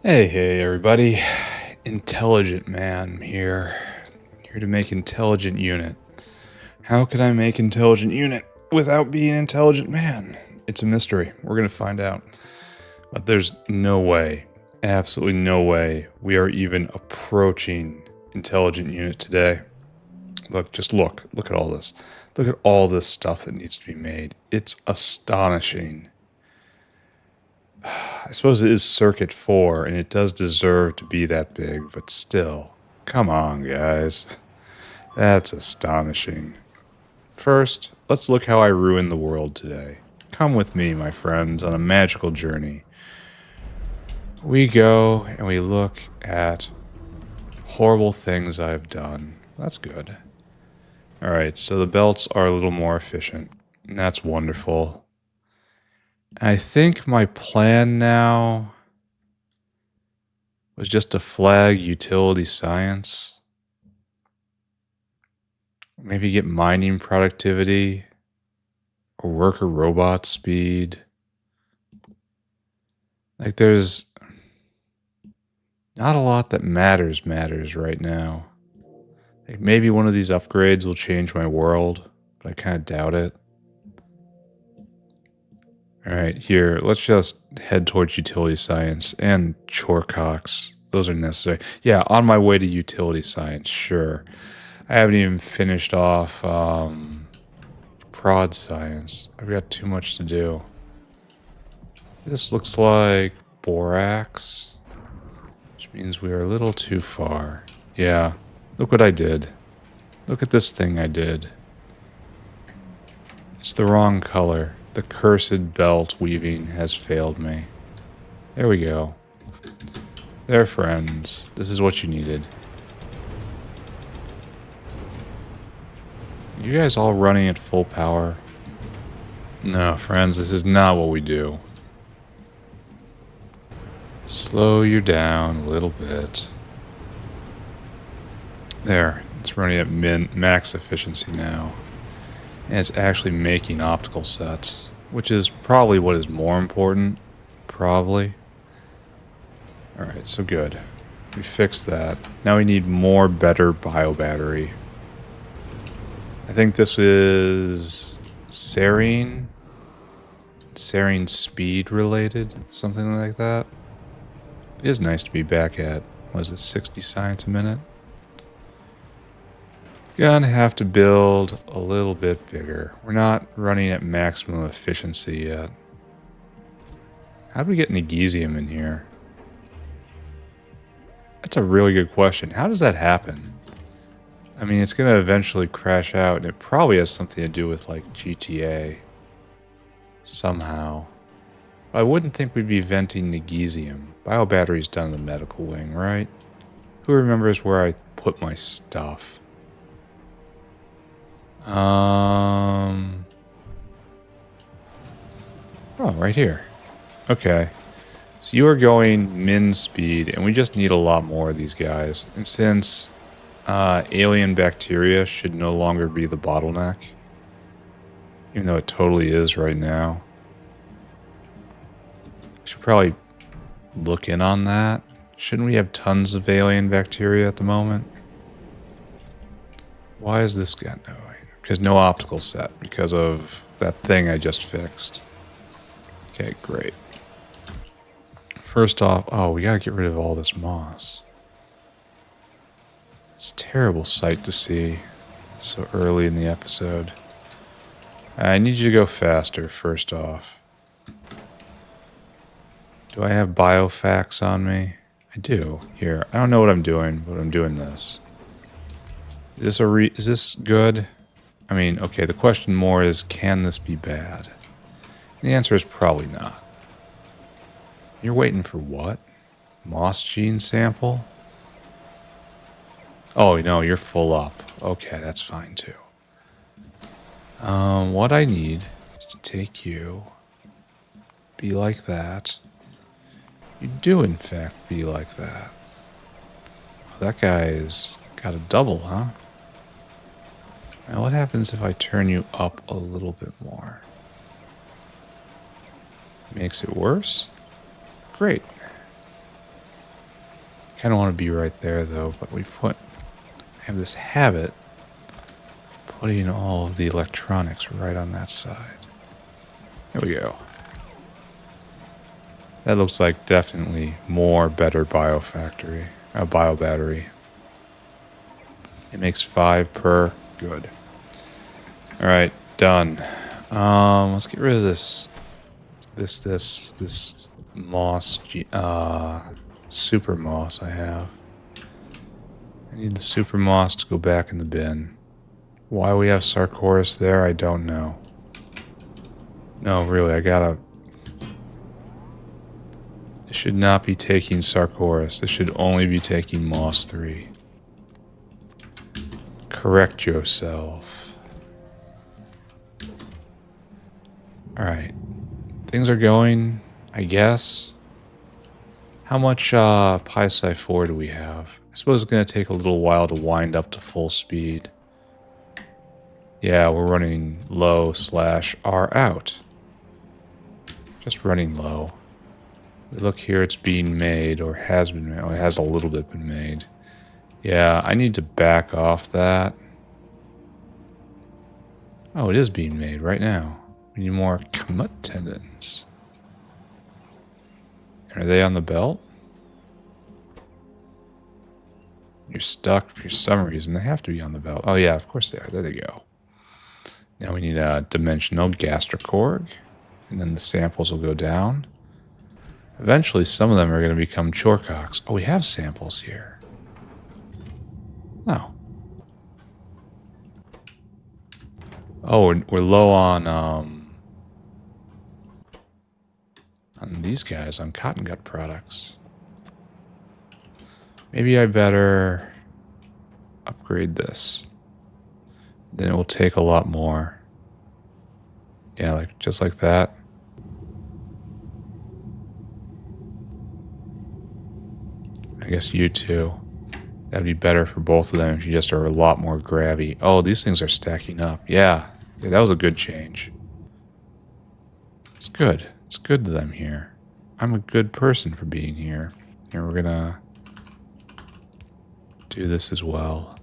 Hey, everybody. Intelligent man here. Here to make intelligent unit. How can I make intelligent unit without being intelligent man? It's a mystery. We're going to find out. But there's no way, absolutely no way, we are even approaching intelligent unit today. Look, just look. Look at all this. Look at all this stuff that needs to be made. It's astonishing. I suppose it is Circuit 4, and it does deserve to be that big, but still. Come on, guys. That's astonishing. First, let's look how I ruined the world today. Come with me, my friends, on a magical journey. We go and we look at horrible things I've done. That's good. Alright, so the belts are a little more efficient, and that's wonderful. I think my plan now was just to flag utility science. Maybe get mining productivity or worker robot speed. Like there's not a lot that matters right now. Like maybe one of these upgrades will change my world, but I kind of doubt it. Alright, here, let's just head towards utility science and Chorecox. Those are necessary. Yeah, on my way to utility science, sure. I haven't even finished off prod science. I've got too much to do. This looks like borax, which means we are a little too far. Yeah, look what I did. Look at this thing I did. It's the wrong color. The cursed belt weaving has failed me. There we go. There, friends. This is what you needed. You guys all running at full power? No, friends, this is not what we do. Slow you down a little bit. There, it's running at max efficiency now. And it's actually making optical sets, which is probably what is more important. Probably. Alright, so good. We fixed that. Now we need more better biobattery. I think this is serine speed related, something like that. It is nice to be back at, what is it, 60 science a minute? Gonna have to build a little bit bigger. We're not running at maximum efficiency yet. How do we get magnesium in here? That's a really good question. How does that happen? I mean, it's gonna eventually crash out, and it probably has something to do with, like, GTA. Somehow. I wouldn't think we'd be venting magnesium. Biobattery's done in the medical wing, right? Who remembers where I put my stuff? Oh, right here. Okay. So you are going min speed, and we just need a lot more of these guys. And since alien bacteria should no longer be the bottleneck, even though it totally is right now, I should probably look in on that. Shouldn't we have tons of alien bacteria at the moment? Why is this guy no? Because no optical set, because of that thing I just fixed. Okay, great. First off, oh, we gotta get rid of all this moss. It's a terrible sight to see so early in the episode. I need you to go faster, first off. Do I have biofax on me? I do. Here, I don't know what I'm doing, but I'm doing this. Is this good? I mean, okay, the question more is, can this be bad? And the answer is probably not. You're waiting for what? Moss gene sample? Oh, no, you're full up. Okay, that's fine too. What I need is to take you, be like that. You do, in fact, be like that. Oh, that guy's got a double, huh? Now, what happens if I turn you up a little bit more? Makes it worse? Great. kind of want to be right there, though, but I have this habit of putting all of the electronics right on that side. There we go. That looks like definitely better biofactory, bio battery. It makes 5 per. Good. All right, done. Let's get rid of this moss, super moss I have. I need the super moss to go back in the bin. Why we have Sarcoris there, I don't know. No, really, I gotta... It should not be taking Sarcoris. This should only be taking moss 3. Correct yourself. Alright. Things are going, I guess. How much Pi-Sci 4 do we have? I suppose it's going to take a little while to wind up to full speed. Yeah, we're running low / are out. Just running low. Look here, it's being made, or has been made. Oh, it has a little bit been made. Yeah, I need to back off that. Oh, it is being made right now. We need more commut tendons. Are they on the belt? You're stuck for some reason. They have to be on the belt. Oh yeah, of course they are. There they go. Now we need a dimensional gastrocorg. And then the samples will go down. Eventually some of them are going to become chorecocks. Oh, we have samples here. Oh. Oh, we're low on these guys, on cotton gut products. Maybe I better upgrade this. Then it will take a lot more. Yeah, like just like that. I guess you too. That'd be better for both of them if you just are a lot more grabby. Oh, these things are stacking up. Yeah, that was a good change. It's good. It's good that I'm here. I'm a good person for being here. And we're gonna do this as well.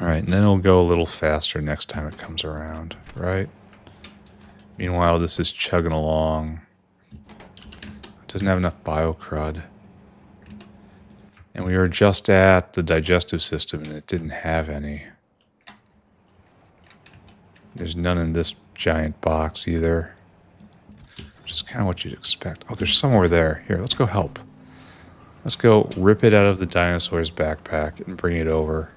Alright, and then it'll go a little faster next time it comes around, right? Meanwhile, this is chugging along. It doesn't have enough biocrud. And we were just at the digestive system and it didn't have any. There's none in this giant box either. Which is kind of what you'd expect. Oh, there's somewhere there. Here, let's go help. Let's go rip it out of the dinosaur's backpack and bring it over.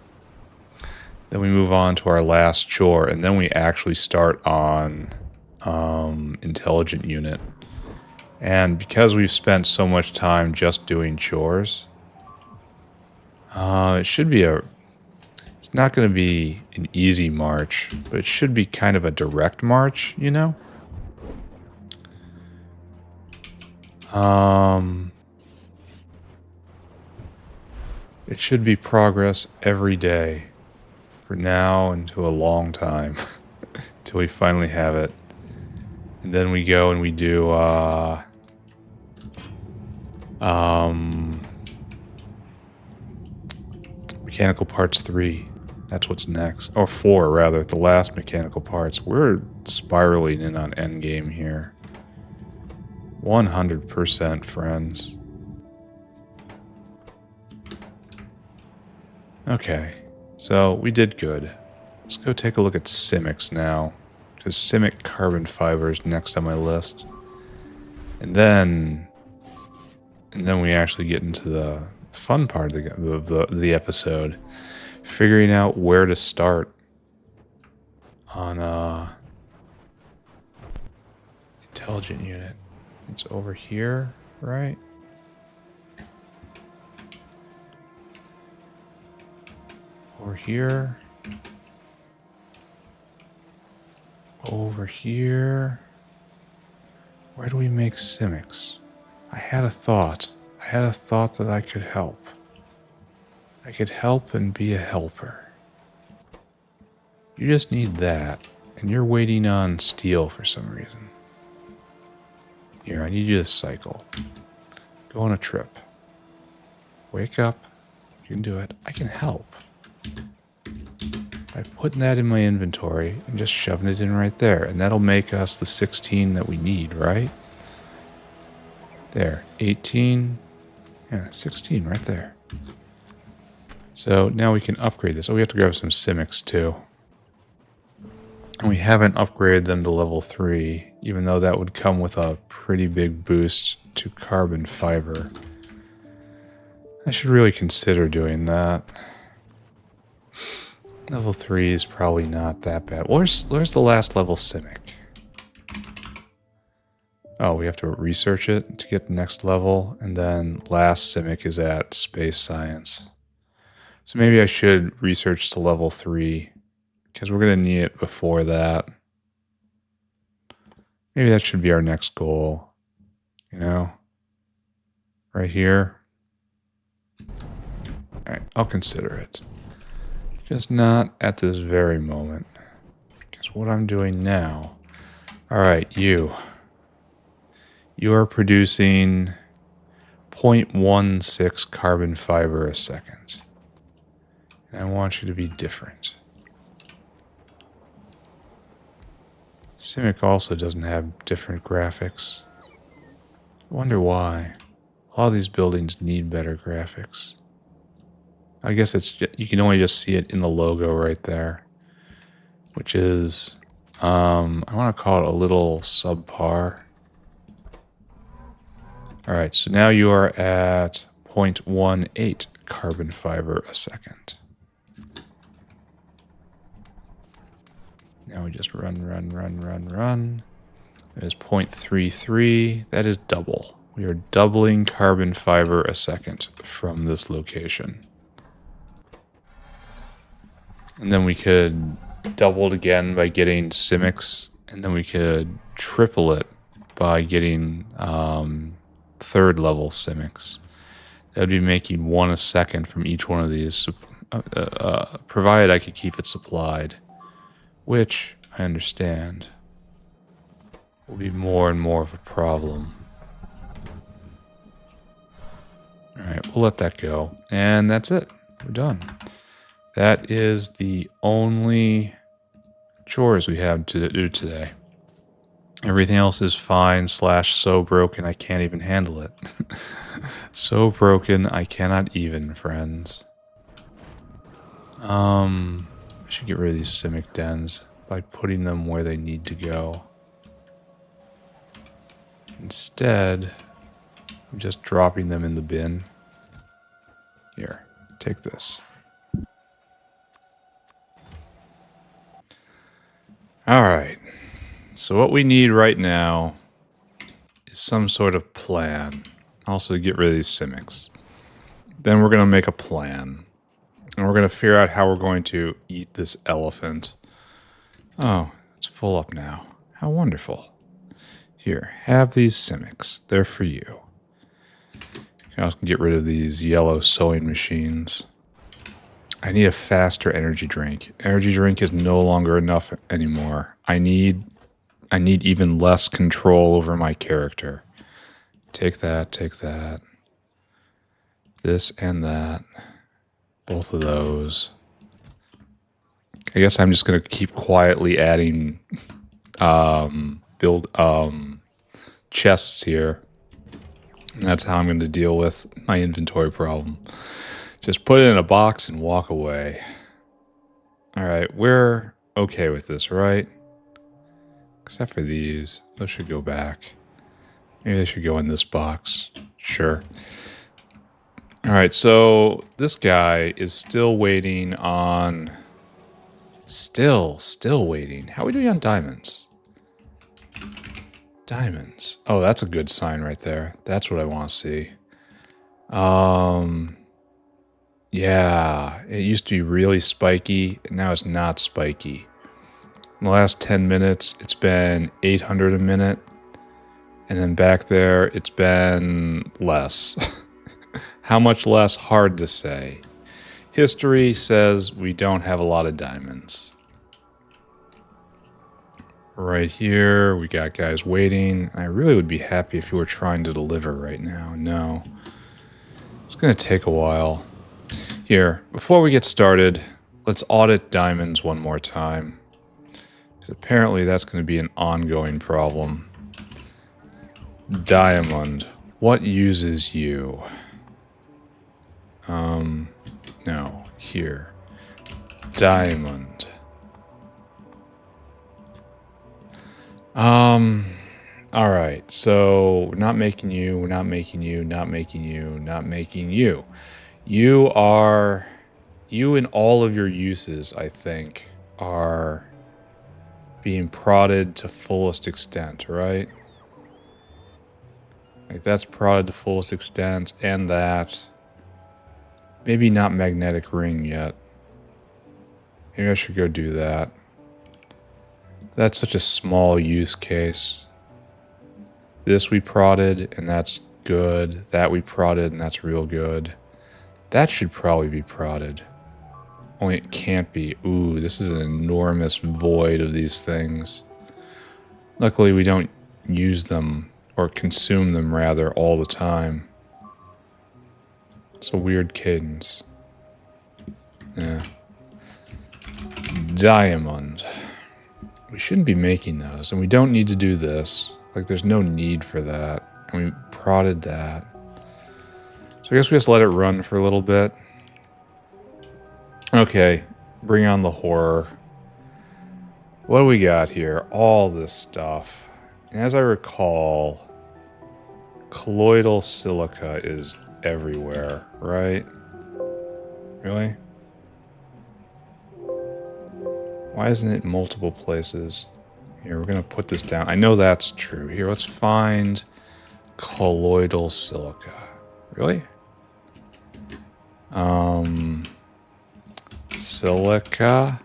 Then we move on to our last chore, and then we actually start on intelligent unit. And because we've spent so much time just doing chores, it should be it's not going to be an easy march, but it should be kind of a direct march, you know? It should be progress every day. For now into a long time. Till we finally have it. And then we go and we do mechanical parts 3. That's what's next. Or 4 rather, the last mechanical parts. We're spiraling in on endgame here. 100%, friends. Okay. So, we did good. Let's go take a look at Simics now. Because Simic carbon fiber is next on my list. And then we actually get into the fun part of the episode. Figuring out where to start on intelligent unit. It's over here, right? Over here. Over here. Where do we make Simics? I had a thought. I had a thought that I could help. I could help and be a helper. You just need that, and you're waiting on steel for some reason. Here, I need you to cycle. Go on a trip. Wake up. You can do it. I can help. By putting that in my inventory and just shoving it in right there. And that'll make us the 16 that we need, right? There. 18. Yeah, 16 right there. So now we can upgrade this. Oh, we have to grab some Simics too. And we haven't upgraded them to level 3, even though that would come with a pretty big boost to carbon fiber. I should really consider doing that. Level 3 is probably not that bad. Where's the last level Simic? Oh, we have to research it to get the next level, and then last Simic is at Space Science. So maybe I should research to level 3, because we're going to need it before that. Maybe that should be our next goal. You know? Right here. Alright, I'll consider it. Just not at this very moment. Because what I'm doing now... Alright, you. You are producing 0.16 carbon fiber a second. And I want you to be different. Simic also doesn't have different graphics. I wonder why. All these buildings need better graphics. I guess it's you can only just see it in the logo right there, which is I want to call it a little subpar. All right, so now you are at 0.18 carbon fiber a second. Now we just run. That is 0.33. That is double. We are doubling carbon fiber a second from this location. And then we could double it again by getting Simics, and then we could triple it by getting third level Simics. That would be making 1 a second from each one of these, provided I could keep it supplied, which I understand will be more and more of a problem. Alright, we'll let that go. And that's it. We're done. That is the only chores we have to do today. Everything else is fine / so broken I can't even handle it. So broken I cannot even, friends. I should get rid of these Simic dens by putting them where they need to go. Instead, I'm just dropping them in the bin. Here, take this. Alright, so what we need right now is some sort of plan. Also to get rid of these Simics. Then we're going to make a plan. And we're going to figure out how we're going to eat this elephant. Oh, it's full up now. How wonderful. Here, have these Simics. They're for you. I can also get rid of these yellow sewing machines. I need a faster energy drink. Energy drink is no longer enough anymore. I need even less control over my character. Take that, take that. This and that. Both of those. I guess I'm just going to keep quietly adding chests here. And that's how I'm going to deal with my inventory problem. Just put it in a box and walk away. Alright, we're okay with this, right? Except for these. Those should go back. Maybe they should go in this box. Sure. Alright, so this guy is still waiting on... Still waiting. How are we doing on diamonds? Diamonds. Oh, that's a good sign right there. That's what I want to see. Yeah, it used to be really spiky, and now it's not spiky. In the last 10 minutes, it's been 800 a minute, and then back there, it's been less. How much less? Hard to say. History says we don't have a lot of diamonds. right here. We got guys waiting. I really would be happy if you were trying to deliver right now. No. It's going to take a while. Here, before we get started, let's audit diamonds one more time. Because apparently that's going to be an ongoing problem. Diamond. What uses you? No. Here. Diamond. Alright, so we're not making you, we're not making you, not making you, not making you. You in all of your uses, I think, are being prodded to fullest extent, right? Like that's prodded to fullest extent, and that. Maybe not magnetic ring yet. Maybe I should go do that. That's such a small use case. This we prodded, and that's good. That we prodded, and that's real good. That should probably be prodded. Only it can't be. Ooh, this is an enormous void of these things. Luckily, we don't use them, or consume them rather, all the time. It's a weird cadence. Yeah. Diamond. We shouldn't be making those, and we don't need to do this. Like, there's no need for that. And we prodded that. So I guess we just let it run for a little bit. Okay, bring on the horror. What do we got here? All this stuff. And as I recall, colloidal silica is everywhere, right? Really? Why isn't it multiple places? Here, we're going to put this down. I know that's true. Here, let's find colloidal silica. Really? Silica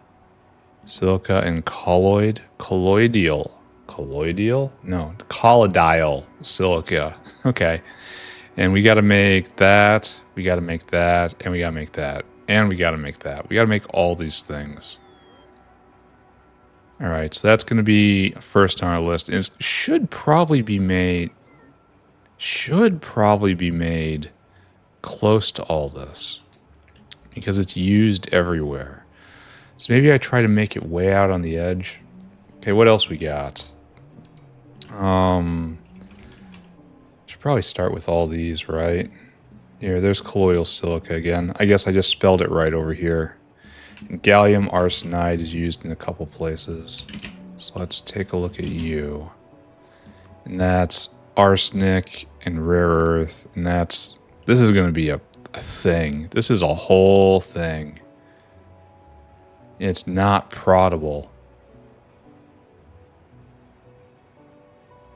and colloid. Colloidal? No, colloidal silica. Okay. And we got to make that. We got to make that. And we got to make that. And we got to make that. We got to make all these things. All right, so that's going to be first on our list. It should probably be made close to all this because it's used everywhere. So maybe I try to make it way out on the edge. Okay, what else we got? Should probably start with all these, right? Here, there's colloidal silica again. I guess I just spelled it right over here. And gallium arsenide is used in a couple places. So let's take a look at you. And that's arsenic and rare earth. And this is going to be a thing. This is a whole thing. It's not proddable.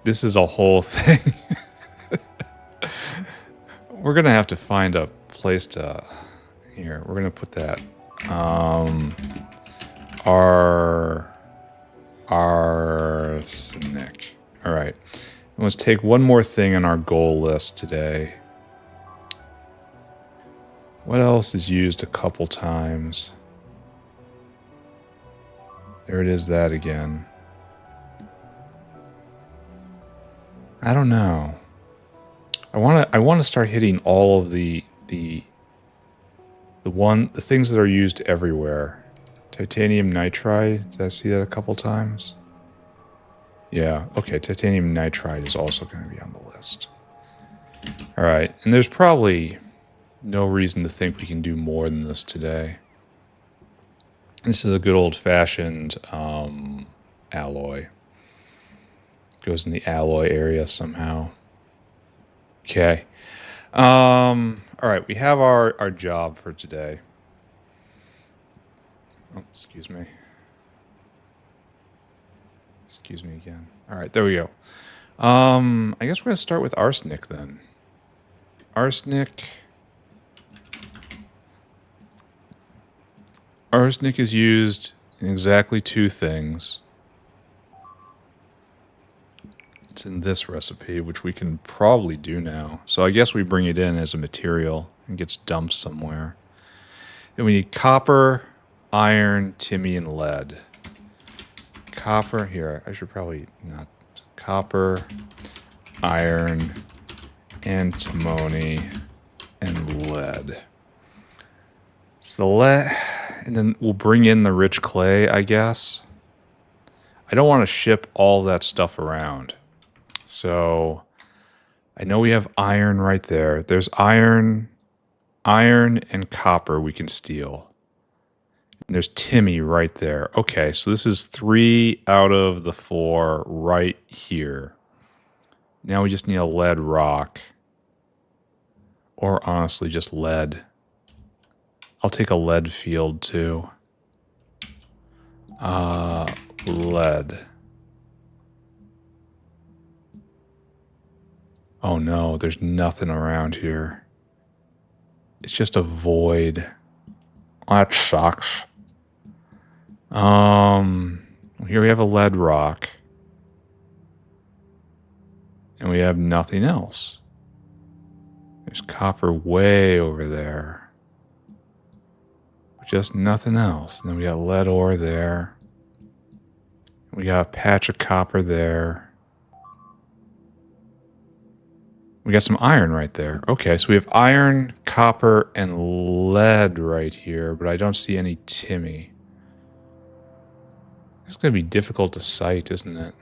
This is a whole thing. We're going to have to find a place to... Here, we're going to put that... Arsenic. All right. Let's take one more thing on our goal list today. What else is used a couple times? There it is, that again. I don't know. I want to start hitting all of the things that are used everywhere. Titanium nitride. Did I see that a couple times? Yeah, okay, titanium nitride is also going to be on the list. Alright, and there's probably no reason to think we can do more than this today. This is a good old-fashioned alloy. Goes in the alloy area somehow. Okay. Alright, we have our job for today. Oh, excuse me. Excuse me again. Alright, there we go. I guess we're going to start with arsenic then. Arsenic is used in exactly two things. It's in this recipe, which we can probably do now. So I guess we bring it in as a material and gets dumped somewhere. Then we need copper, iron, timmy, and lead. copper. Here, I should probably not. Copper, iron, antimony, and lead. So the lead, and then we'll bring in the rich clay, I guess. I don't want to ship all that stuff around. So I know we have iron right there. There's iron and copper we can steal. And there's Timmy right there. Okay, so this is 3 out of the 4 right here. Now we just need a lead rock. Or honestly, just lead. I'll take a lead field too. Lead. Oh no, there's nothing around here. It's just a void. That sucks. Here we have a lead rock. And we have nothing else. There's copper way over there. Just nothing else. And then we got lead ore there. We got a patch of copper there. We got some iron right there. Okay, so we have iron, copper, and lead right here, but I don't see any Timmy. It's going to be difficult to sight, isn't it?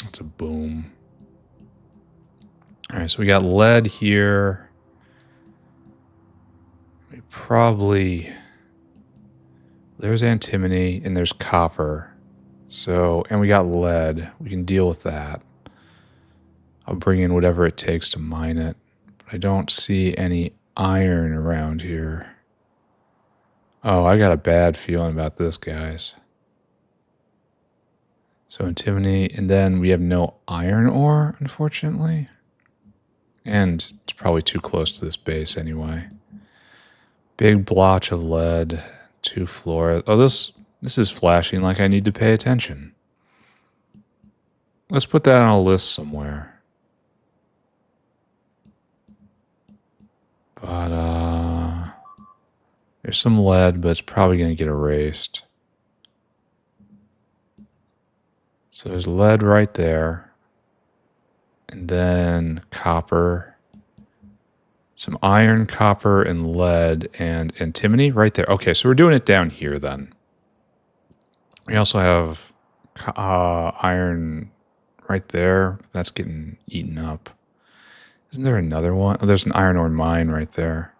That's a boom. All right, so we got lead here. We probably... There's antimony, and there's copper. So, and we got lead. We can deal with that. I'll bring in whatever it takes to mine it. But I don't see any iron around here. Oh, I got a bad feeling about this, guys. So antimony, and then we have no iron ore, unfortunately. And it's probably too close to this base anyway. Big blotch of lead, 2 fluorite. Oh, this is flashing like I need to pay attention. Let's put that on a list somewhere. But, there's some lead, but it's probably going to get erased. So there's lead right there. And then copper. Some iron, copper, and lead, and antimony right there. Okay, so we're doing it down here then. We also have iron right there. That's getting eaten up. Isn't there another one? Oh, there's an iron ore mine right there.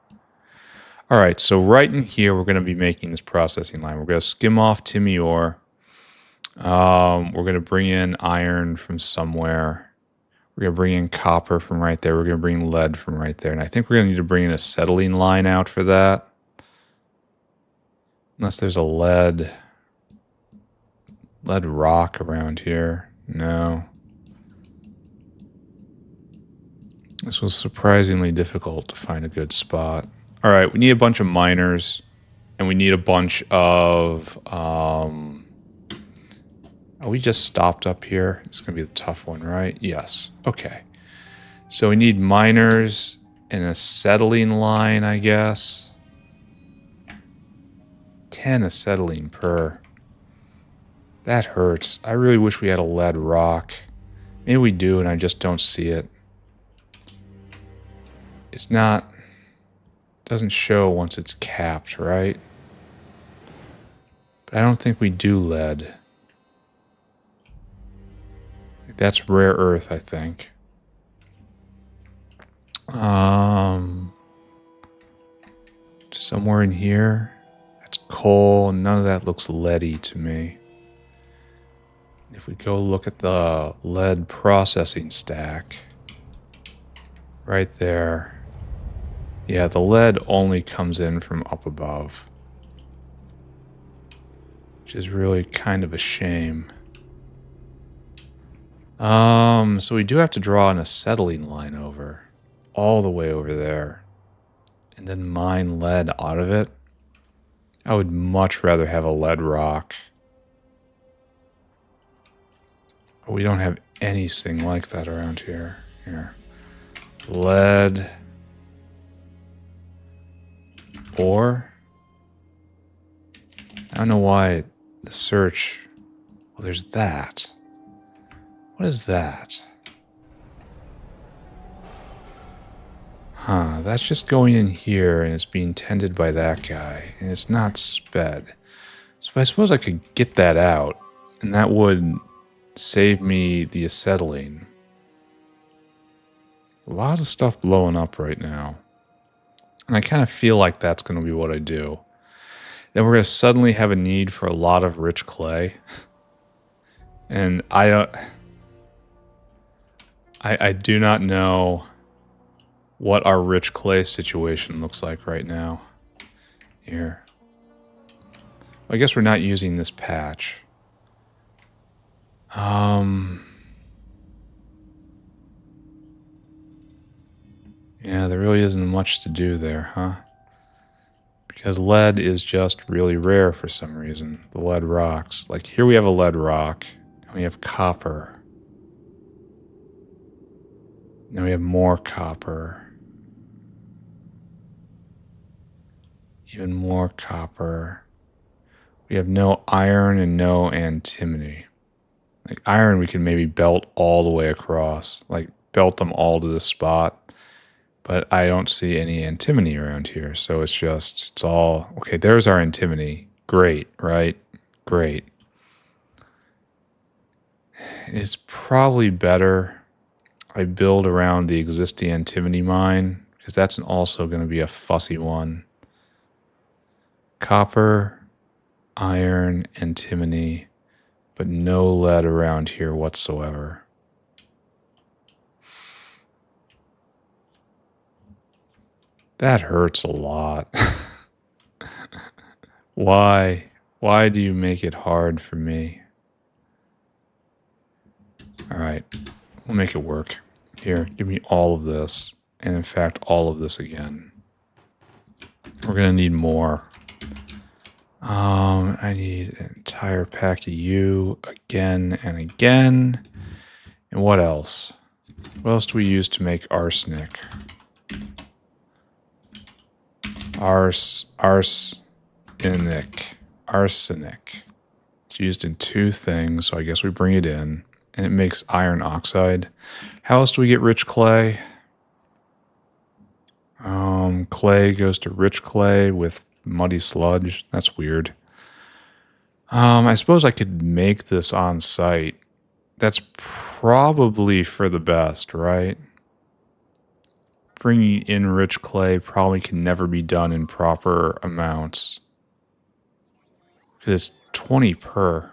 All right, so right in here, we're going to be making this processing line. We're going to skim off Timmy ore. We're going to bring in iron from somewhere. We're going to bring in copper from right there. We're going to bring lead from right there. And I think we're going to need to bring in a acetylene line out for that. Unless there's a lead rock around here. No. This was surprisingly difficult to find a good spot. All right, we need a bunch of miners. And we need a bunch of... Oh, we just stopped up here. It's going to be the tough one, right? Yes. Okay. So we need miners and an acetylene line, I guess. 10 acetylene per. That hurts. I really wish we had a lead rock. Maybe we do, and I just don't see it. It's not... Doesn't show once it's capped, right? But I don't think we do lead. That's rare earth, I think. Somewhere in here. That's coal. None of that looks leady to me. If we go look at the lead processing stack. Right there. Yeah, the lead only comes in from up above. Which is really kind of a shame. So we do have to draw an acetylene line over. All the way over there. And then mine lead out of it. I would much rather have a lead rock. But we don't have anything like that around here. Here. Lead. Ore. I don't know why the search Well, there's that. What is that? Huh, that's just going in here and it's being tended by that guy. And it's not sped. So I suppose I could get that out. And that would save me the acetylene. A lot of stuff blowing up right now. And I kind of feel like that's going to be what I do. Then we're going to suddenly have a need for a lot of rich clay. And I do not know what our rich clay situation looks like right now. Here. I guess we're not using this patch. Yeah, there really isn't much to do there, huh? Because lead is just really rare for some reason. The lead rocks. Like here we have a lead rock, and we have copper. Then we have more copper. Even more copper. We have no iron and no antimony. Like iron we can maybe belt all the way across. Like belt them all to this spot. But I don't see any antimony around here. So it's all... Okay, there's our antimony. Great, right? Great. It's probably better I build around the existing antimony mine. Because that's also going to be a fussy one. Copper, iron, antimony. But no lead around here whatsoever. That hurts a lot. Why? Why do you make it hard for me? Alright, we'll make it work. Here, give me all of this. And in fact, all of this again. We're going to need more. I need an entire pack of you again and again. And what else? What else do we use to make arsenic? Arsenic. It's used in two things, so I guess we bring it in. And it makes iron oxide. How else do we get rich clay? Clay goes to rich clay with muddy sludge. That's weird. I suppose I could make this on site. That's probably for the best, right? Bringing in rich clay probably can never be done in proper amounts. It's 20 per.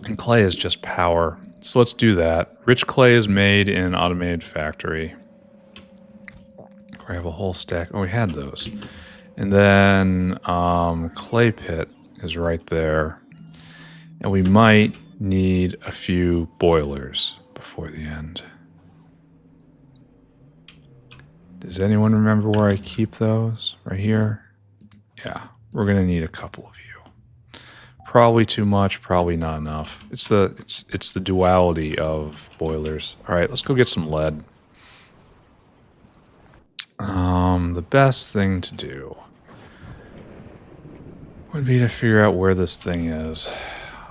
And clay is just power. So let's do that. Rich clay is made in an automated factory. We have a whole stack. Oh, we had those. And then clay pit is right there. And we might need a few boilers before the end. Does anyone remember where I keep those? Right here? Yeah, we're going to need a couple of you. Probably too much, probably not enough. It's the duality of boilers. All right, let's go get some lead. The best thing to do would be to figure out where this thing is.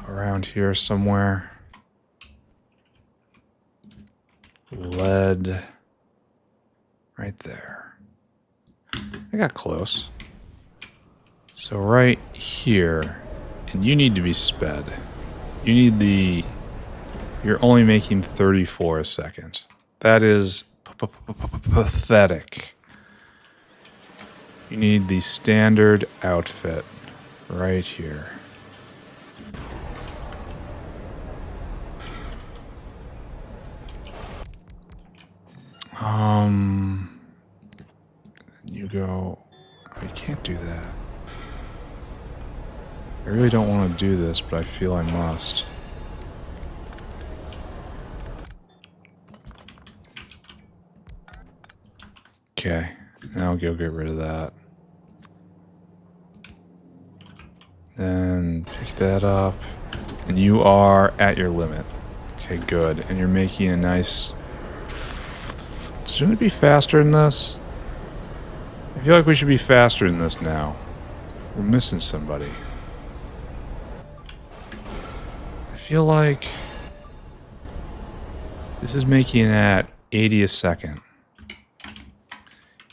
Around here somewhere. Lead. Right there. I got close. So right here. And you need to be sped. You need the... You're only making 34 a second. That is pathetic. You need the standard outfit right here. You go... Oh, you can't do that. I really don't want to do this, but I feel I must. Okay, now I'll go get rid of that. Then pick that up. And you are at your limit. Okay, good. And you're making a nice... Shouldn't it be faster than this? I feel like we should be faster than this now. we're missing somebody. I feel like this is making it at 80 a second.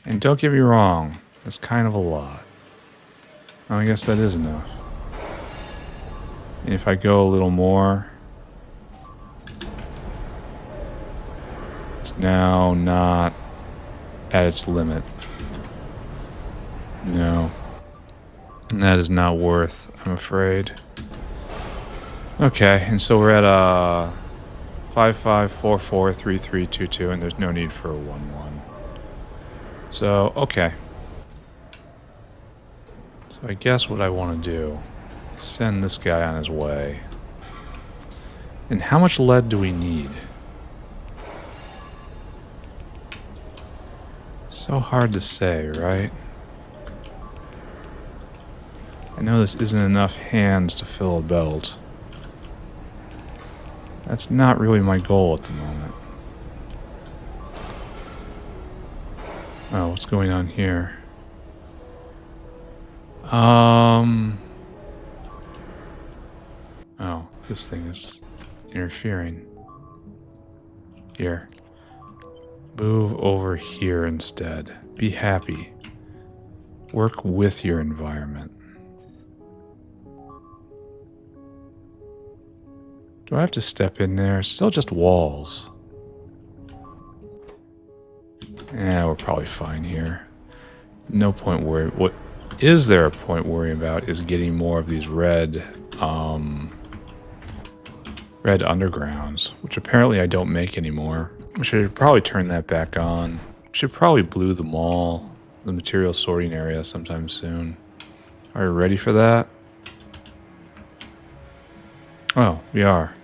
And don't get me wrong, that's kind of a lot. Oh, I guess that is enough. And if I go a little more, it's now not at its limit. No. And that is not worth, I'm afraid. Okay, and so we're at 55443322, and there's no need for a 11. So, okay. So I guess what I want to do is send this guy on his way. And how much lead do we need? So hard to say, right? I know this isn't enough hands to fill a belt. That's not really my goal at the moment. Oh, what's going on here? Oh, this thing is interfering. Here. Move over here instead. Be happy. Work with your environment. Do I have to step in there? It's still just walls. Yeah, we're probably fine here. No point worrying. What is there a point worrying about is getting more of these red undergrounds, which apparently I don't make anymore. I should probably turn that back on. Should probably blue them all, the material sorting area sometime soon. Are you ready for that? Oh, we are.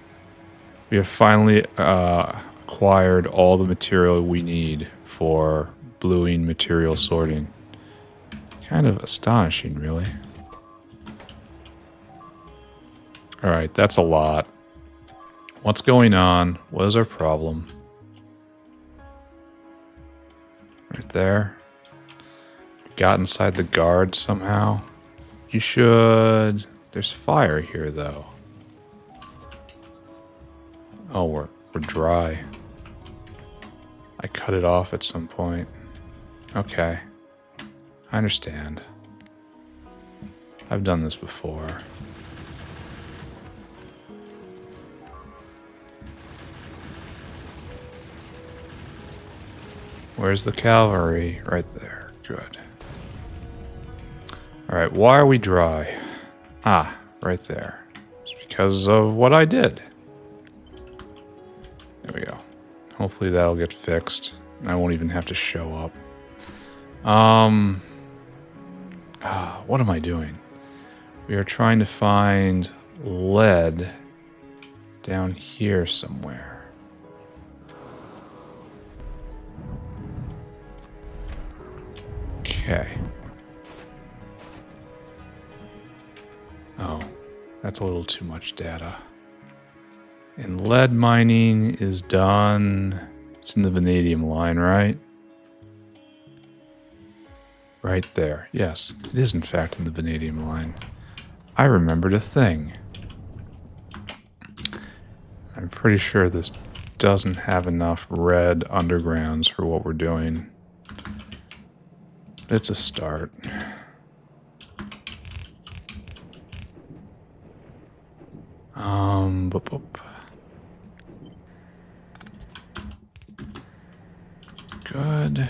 We have finally acquired all the material we need for bluing material sorting. Kind of astonishing, really. Alright, that's a lot. What's going on? What is our problem? Right there. Got inside the guard somehow. You should... There's fire here, though. Oh, we're dry. I cut it off at some point. Okay. I understand. I've done this before. Where's the cavalry? Right there. Good. Alright, why are we dry? Ah, right there. It's because of what I did. There we go. Hopefully that'll get fixed. I won't even have to show up. What am I doing? We are trying to find lead down here somewhere. Okay. Oh, that's a little too much data. And lead mining is done. It's in the vanadium line, right? Right there. Yes, it is in fact in the vanadium line. I remembered a thing. I'm pretty sure this doesn't have enough red undergrounds for what we're doing. It's a start. Good.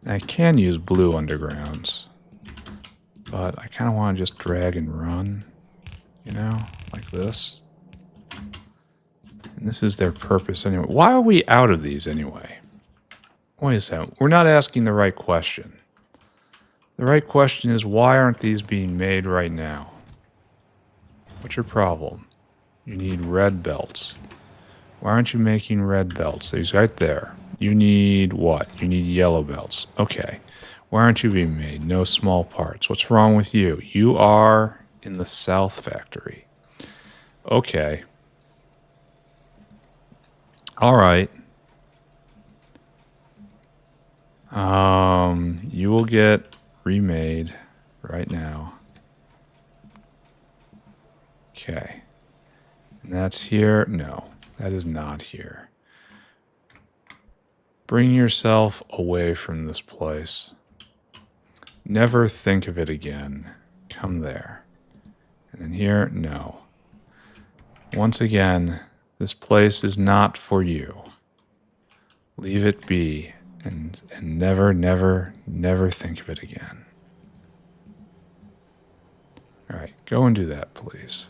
I can use blue undergrounds, but I kind of want to just drag and run, you know, like this. And this is their purpose anyway. Why are we out of these anyway? Wait a second. We're not asking the right question. The right question is, why aren't these being made right now? What's your problem? You need red belts. Why aren't you making red belts? These right there. You need what? You need yellow belts. Okay. Why aren't you being made? No small parts. What's wrong with you? You are in the South Factory. Okay. All right. You will get remade right now. Okay. And that's here. No, that is not here. Bring yourself away from this place. Never think of it again. Come there. And then here, no. Once again, this place is not for you. Leave it be, and never, never, never think of it again. All right, go and do that, please.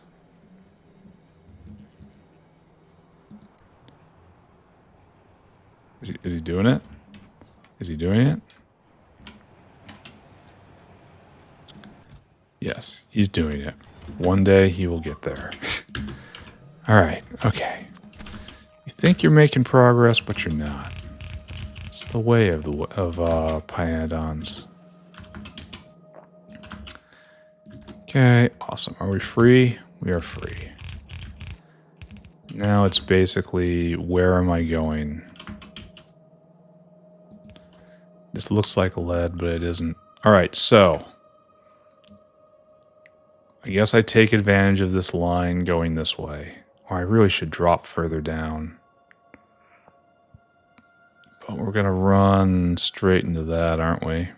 Is he doing it? Is he doing it? Yes, he's doing it. One day he will get there. All right, okay. You think you're making progress, but you're not. It's the way of Pyanodons. Okay, awesome. Are we free? We are free. Now it's basically, where am I going? This looks like lead, but it isn't. All right, so I guess I take advantage of this line going this way. Or I really should drop further down. But we're going to run straight into that, aren't we?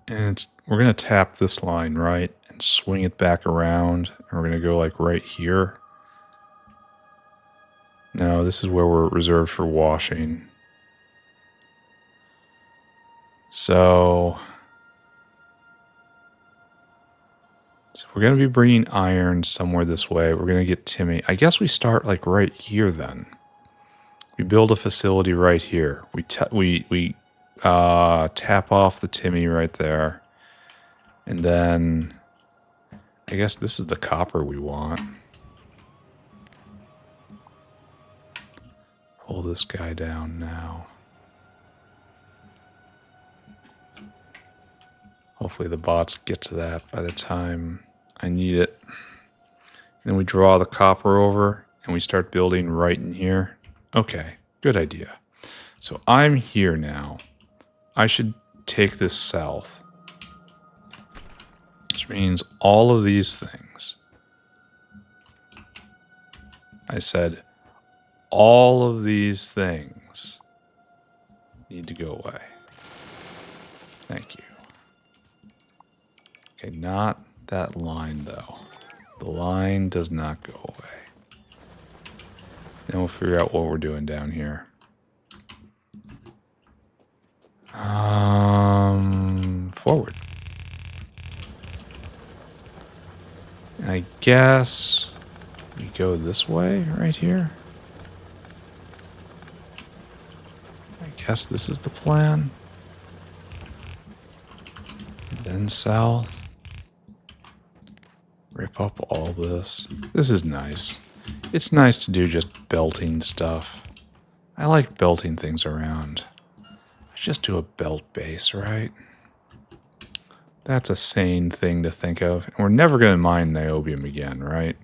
And we're going to tap this line right and swing it back around. And we're going to go like right here. No, this is where we're reserved for washing. So we're going to be bringing iron somewhere this way. We're going to get Timmy. I guess we start like right here then. We build a facility right here. We tap off the Timmy right there. And then I guess this is the copper we want. Pull this guy down now. Hopefully the bots get to that by the time I need it. And then we draw the copper over and we start building right in here. Okay, good idea. So I'm here now. I should take this south. Which means all of these things. I said all of these things need to go away. Thank you. Okay, not that line though. The line does not go away. Then we'll figure out what we're doing down here. Forward. I guess we go this way right here. I guess this is the plan. Then south. Rip up all this. This is nice. It's nice to do just belting stuff. I like belting things around. Just do a belt base, right? That's a sane thing to think of. And we're never going to mine niobium again, right?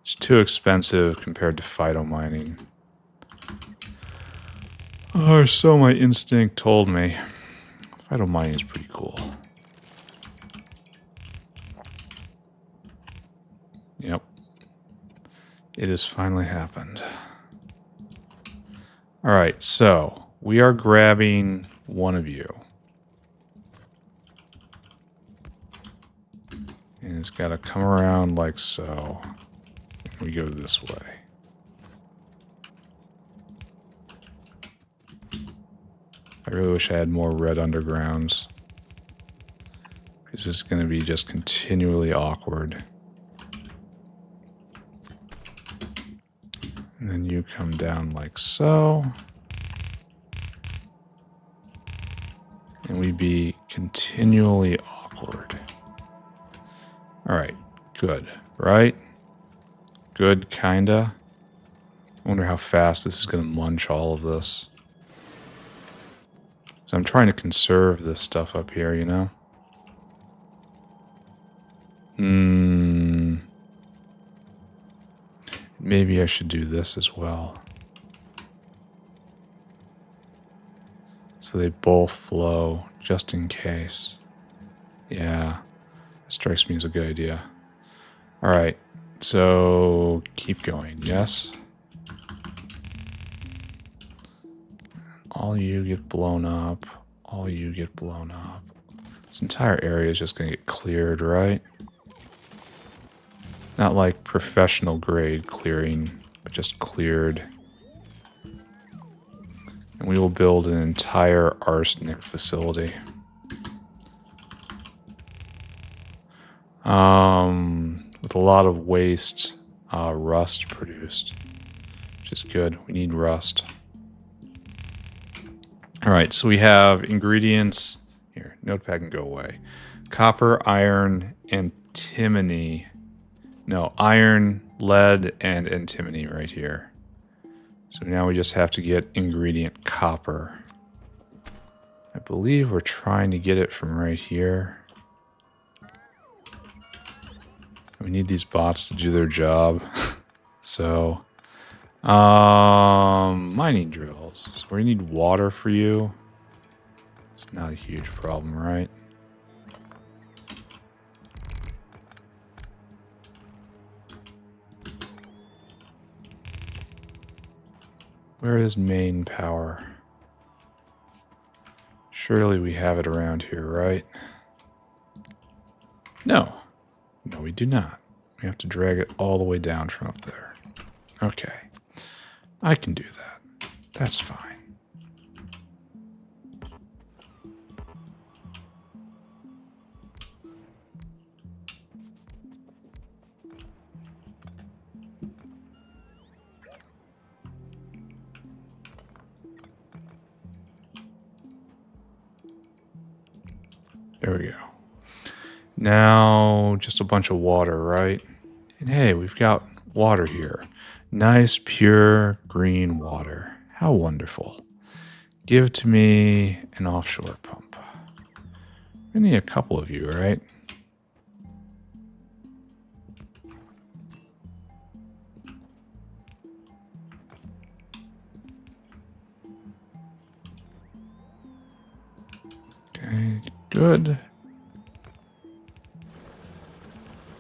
It's too expensive compared to phytomining. Oh, so my instinct told me. Phytomining is pretty cool. Yep. It has finally happened. All right, so we are grabbing one of you. And it's got to come around like so. We go this way. I really wish I had more red undergrounds. Because this is going to be just continually awkward. And then you come down like so. And we'd be continually awkward. All right, good, right? Good, kinda. I wonder how fast this is going to munch all of this. So I'm trying to conserve this stuff up here, you know? Maybe I should do this as well. so they both flow, just in case. Yeah, that strikes me as a good idea. All right, so keep going, yes? All you get blown up. All you get blown up. This entire area is just going to get cleared, right? Not like professional grade clearing, but just cleared. And we will build an entire arsenic facility. With a lot of waste rust produced, which is good. We need rust. All right, so we have ingredients. Here, notepad can go away. Copper, iron, antimony. No, iron, lead, and antimony right here. So now we just have to get ingredient copper. I believe we're trying to get it from right here. We need these bots to do their job. So, mining drills. So we need water for you. It's not a huge problem, right? Where is main power? Surely we have it around here, right? No. No, we do not. We have to drag it all the way down from up there. Okay. I can do that. That's fine. There we go. Now, just a bunch of water, right? And hey, we've got water here. Nice, pure, green water. How wonderful. Give to me an offshore pump. We need a couple of you, right? Okay, good.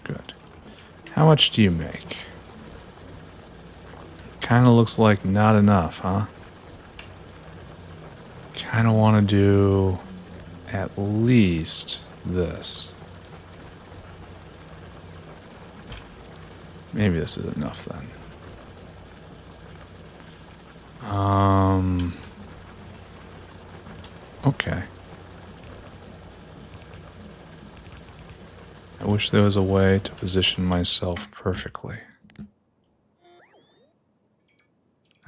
Good. How much do you make? Kind of looks like not enough, huh? Kind of want to do at least this. Maybe this is enough then. Okay. I wish there was a way to position myself perfectly.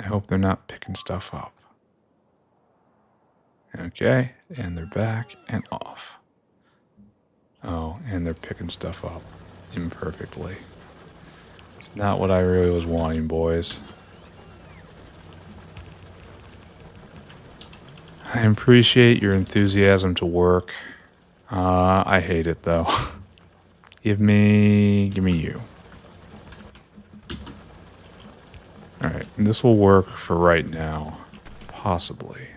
I hope they're not picking stuff up. Okay, and they're back and off. Oh, and they're picking stuff up imperfectly. It's not what I really was wanting, boys. I appreciate your enthusiasm to work. I hate it, though. Give me you. Alright, and this will work for right now. Possibly.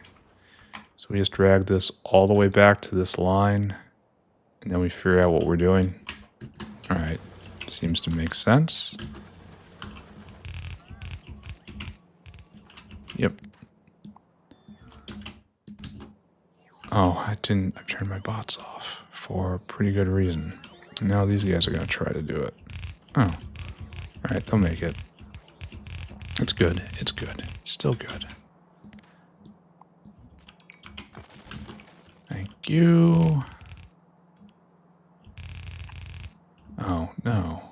So we just drag this all the way back to this line, and then we figure out what we're doing. Alright, seems to make sense. Yep. Oh, I turned my bots off for a pretty good reason. Now these guys are going to try to do it. Oh. Alright, they'll make it. It's good. It's good. Still good. Thank you. Oh, no.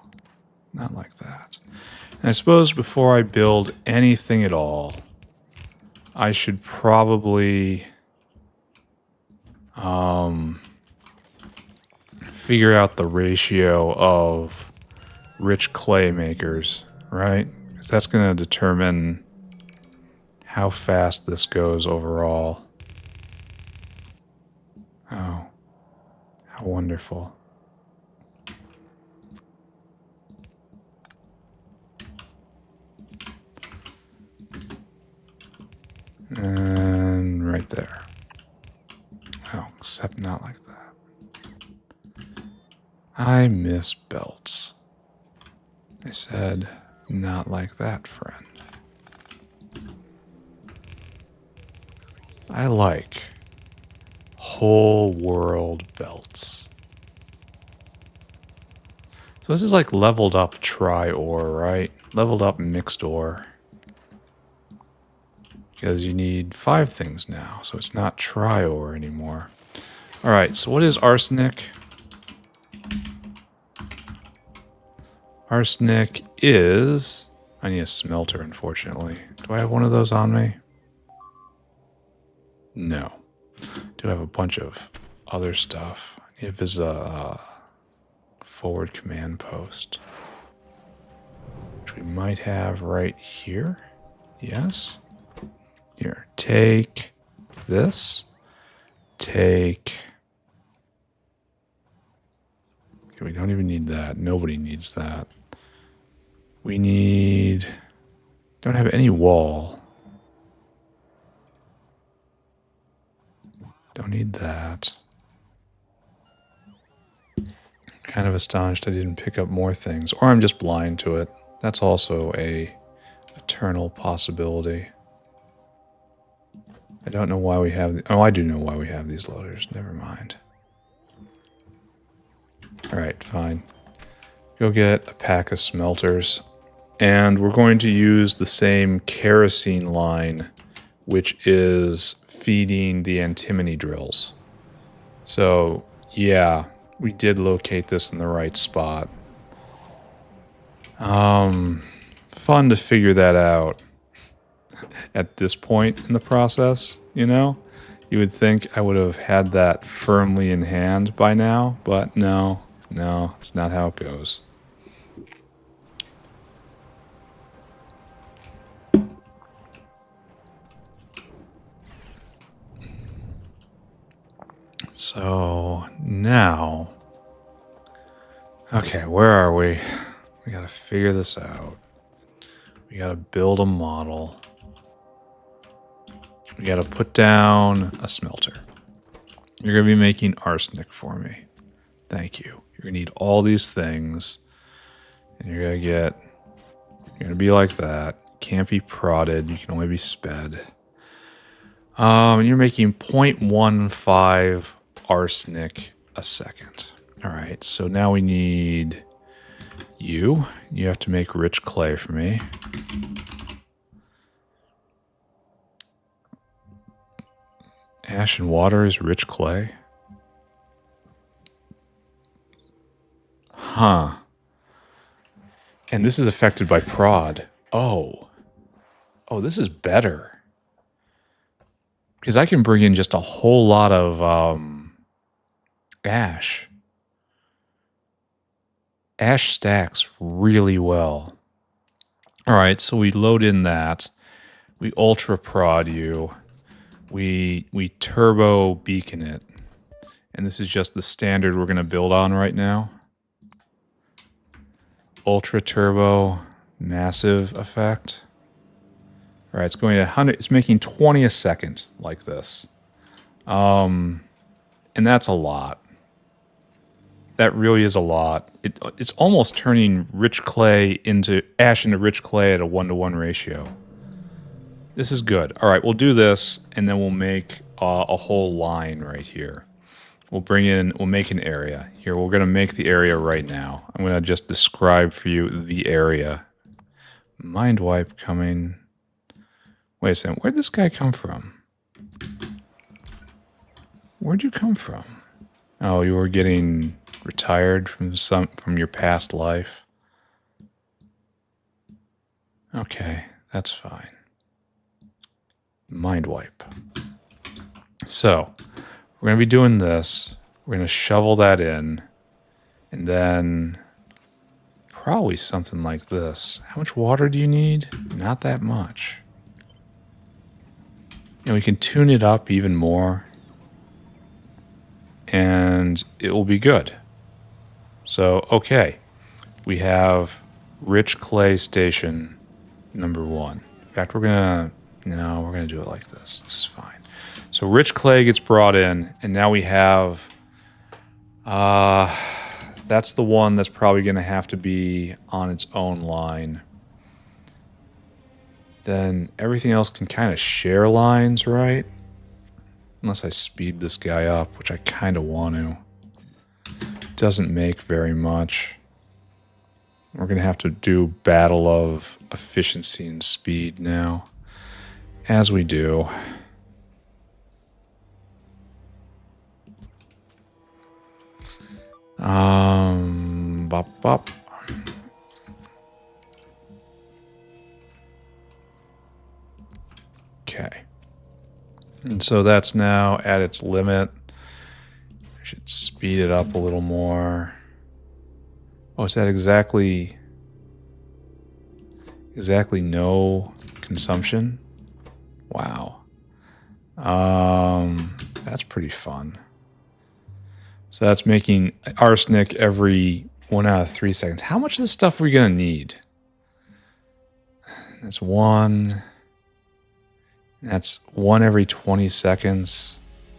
Not like that. And I suppose before I build anything at all, I should probably figure out the ratio of rich clay makers, right? Because that's going to determine how fast this goes overall. Oh, how wonderful. And right there. except not like that. I miss belts. I said, not like that, friend. I like whole world belts. So this is like leveled up tri-ore, right? Leveled up mixed ore. Because you need 5 things now, so it's not tri-ore anymore. Alright, so what is arsenic? Arsenic is... I need a smelter, unfortunately. Do I have one of those on me? No. Do have a bunch of other stuff. I need to visit a forward command post. Which we might have right here. Yes. Here, take this. Take... Okay, we don't even need that. Nobody needs that. We need... Don't have any wall. Don't need that. Kind of astonished I didn't pick up more things. Or I'm just blind to it. That's also a eternal possibility. I don't know why we have... Oh, I do know why we have these loaders. Never mind. Alright, fine. Go get a pack of smelters. And we're going to use the same kerosene line, which is feeding the antimony drills. So, yeah, we did locate this in the right spot. Fun to figure that out at this point in the process, you know? You would think I would have had that firmly in hand by now, but no, it's not how it goes. So now, okay, where are we? We gotta figure this out. We gotta build a model. We gotta put down a smelter. You're gonna be making arsenic for me. Thank you. You're gonna need all these things. And you're gonna be like that. Can't be prodded. You can only be sped. You're making 0.15 arsenic a second. All right, so now we need you. You have to make rich clay for me. Ash and water is rich clay. Huh. And this is affected by prod. Oh, this is better. Because I can bring in just a whole lot of ash. Ash stacks really well. All right, so we load in that. We ultra prod you. We turbo beacon it. And this is just the standard we're going to build on right now. Ultra turbo, massive effect. All right, it's going at 100. It's making 20 a second like this. And that's a lot. That really is a lot. It's almost turning rich clay into ash into rich clay at a 1-to-1 ratio. This is good. All right, we'll do this, and then we'll make a whole line right here. We'll make an area. Here, we're going to make the area right now. I'm going to just describe for you the area. Mind wipe coming. Wait a second, where'd this guy come from? Where'd you come from? Oh, you were getting retired from your past life. Okay, that's fine. Mind wipe. So, we're going to be doing this. We're going to shovel that in. And then probably something like this. How much water do you need? Not that much. And we can tune it up even more. And it will be good. So, okay. We have rich clay station number 1. In fact, we're going to No, we're going to do it like this. This is fine. So rich clay gets brought in, and now we have... that's the one that's probably going to have to be on its own line. Then everything else can kind of share lines, right? Unless I speed this guy up, which I kind of want to. Doesn't make very much. We're going to have to do battle of efficiency and speed now. As we do. Bop, bop. Okay. And so that's now at its limit. I should speed it up a little more. Oh, is that exactly no consumption? Wow. That's pretty fun. So that's making arsenic every 1 out of 3 seconds. How much of this stuff are we going to need? That's 1. That's 1 every 20 seconds.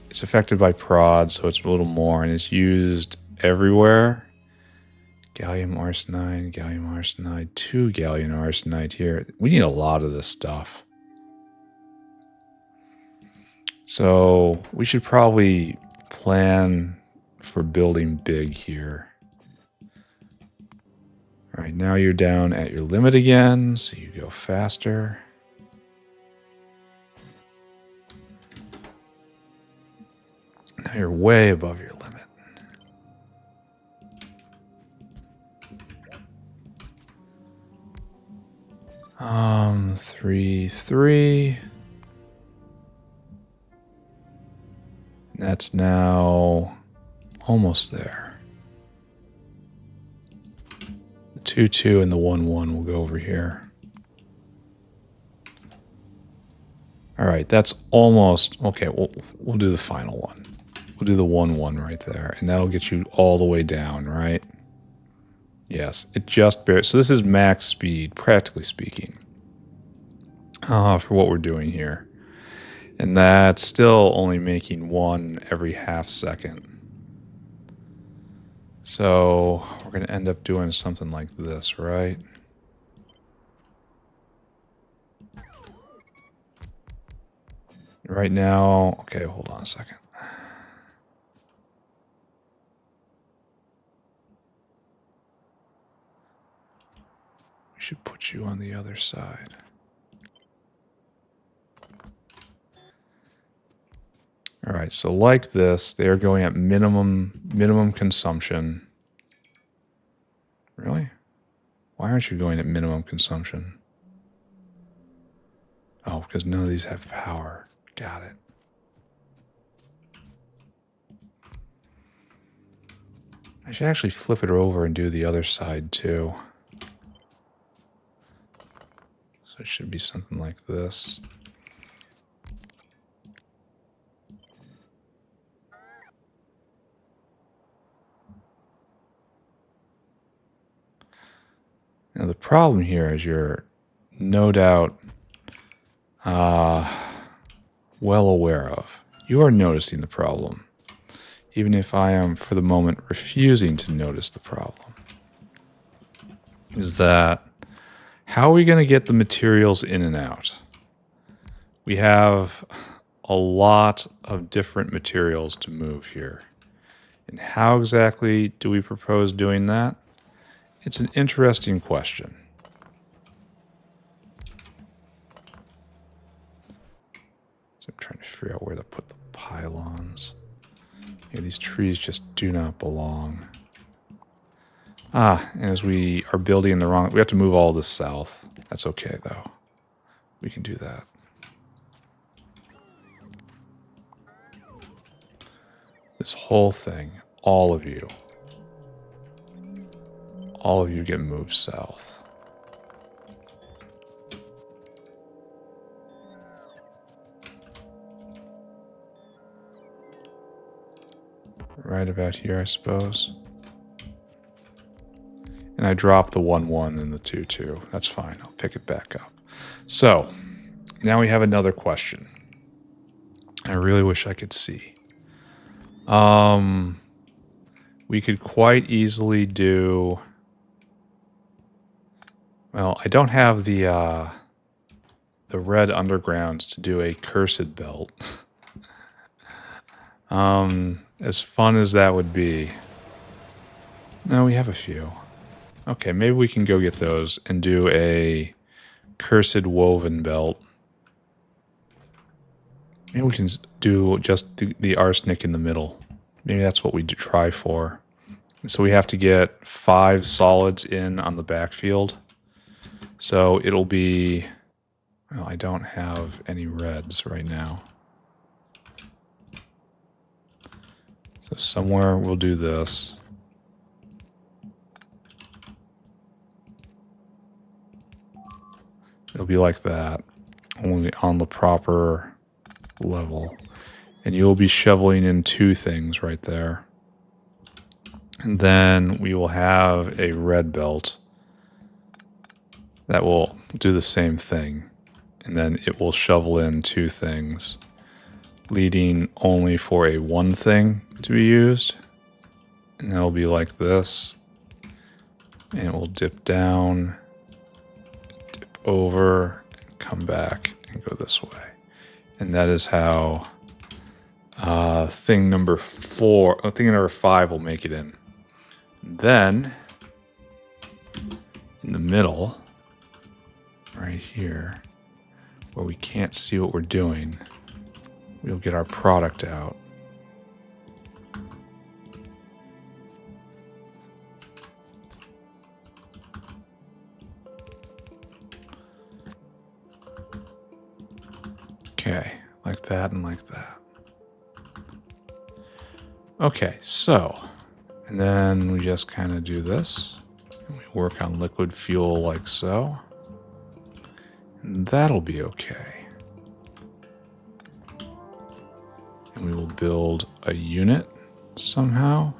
It's affected by prod, so it's a little more, and it's used everywhere. Gallium arsenide, 2 gallium arsenide here. We need a lot of this stuff. So we should probably plan for building big here. All right, now you're down at your limit again, so you go faster. Now you're way above your limit. 3. That's now almost there. The 2 and the 1 will go over here. All right, that's almost okay. We'll do the final one. We'll do the 1 right there, and that'll get you all the way down, right? Yes, it just barely. So this is max speed, practically speaking, for what we're doing here. And that's still only making 1 every half second. So we're going to end up doing something like this, right? Right now, okay, hold on a second. We should put you on the other side. All right, so like this, they are going at minimum consumption. Really? Why aren't you going at minimum consumption? Oh, because none of these have power. Got it. I should actually flip it over and do the other side too. So it should be something like this. Now the problem here is you're no doubt well aware of. You are noticing the problem, even if I am, for the moment, refusing to notice the problem. Is that how are we going to get the materials in and out? We have a lot of different materials to move here. And how exactly do we propose doing that? It's an interesting question. So I'm trying to figure out where to put the pylons. Yeah, these trees just do not belong. As we are building in the wrong... We have to move all this south. That's okay, though. We can do that. This whole thing, all of you get moved south. Right about here, I suppose. And I dropped the 1 and the 2. That's fine. I'll pick it back up. So, now we have another question. I really wish I could see. We could quite easily do... Well, I don't have the red undergrounds to do a cursed belt. As fun as that would be. No, we have a few. Okay, maybe we can go get those and do a cursed woven belt. Maybe we can do just the arsenic in the middle. Maybe that's what we try for. So we have to get 5 solids in on the backfield. So it'll be... Well, I don't have any reds right now. So somewhere we'll do this. It'll be like that, only on the proper level. And you'll be shoveling in 2 things right there. And then we will have a red belt that will do the same thing. And then it will shovel in 2 things, leading only for a 1 thing to be used. And that'll be like this. And it will dip down, dip over, and come back and go this way. And that is how thing number 5 will make it in. Then, in the middle, right here, where we can't see what we're doing, we'll get our product out. Okay, like that and like that. Okay, so, and then we just kind of do this. And we work on liquid fuel like so. And that'll be okay. And we will build a unit somehow.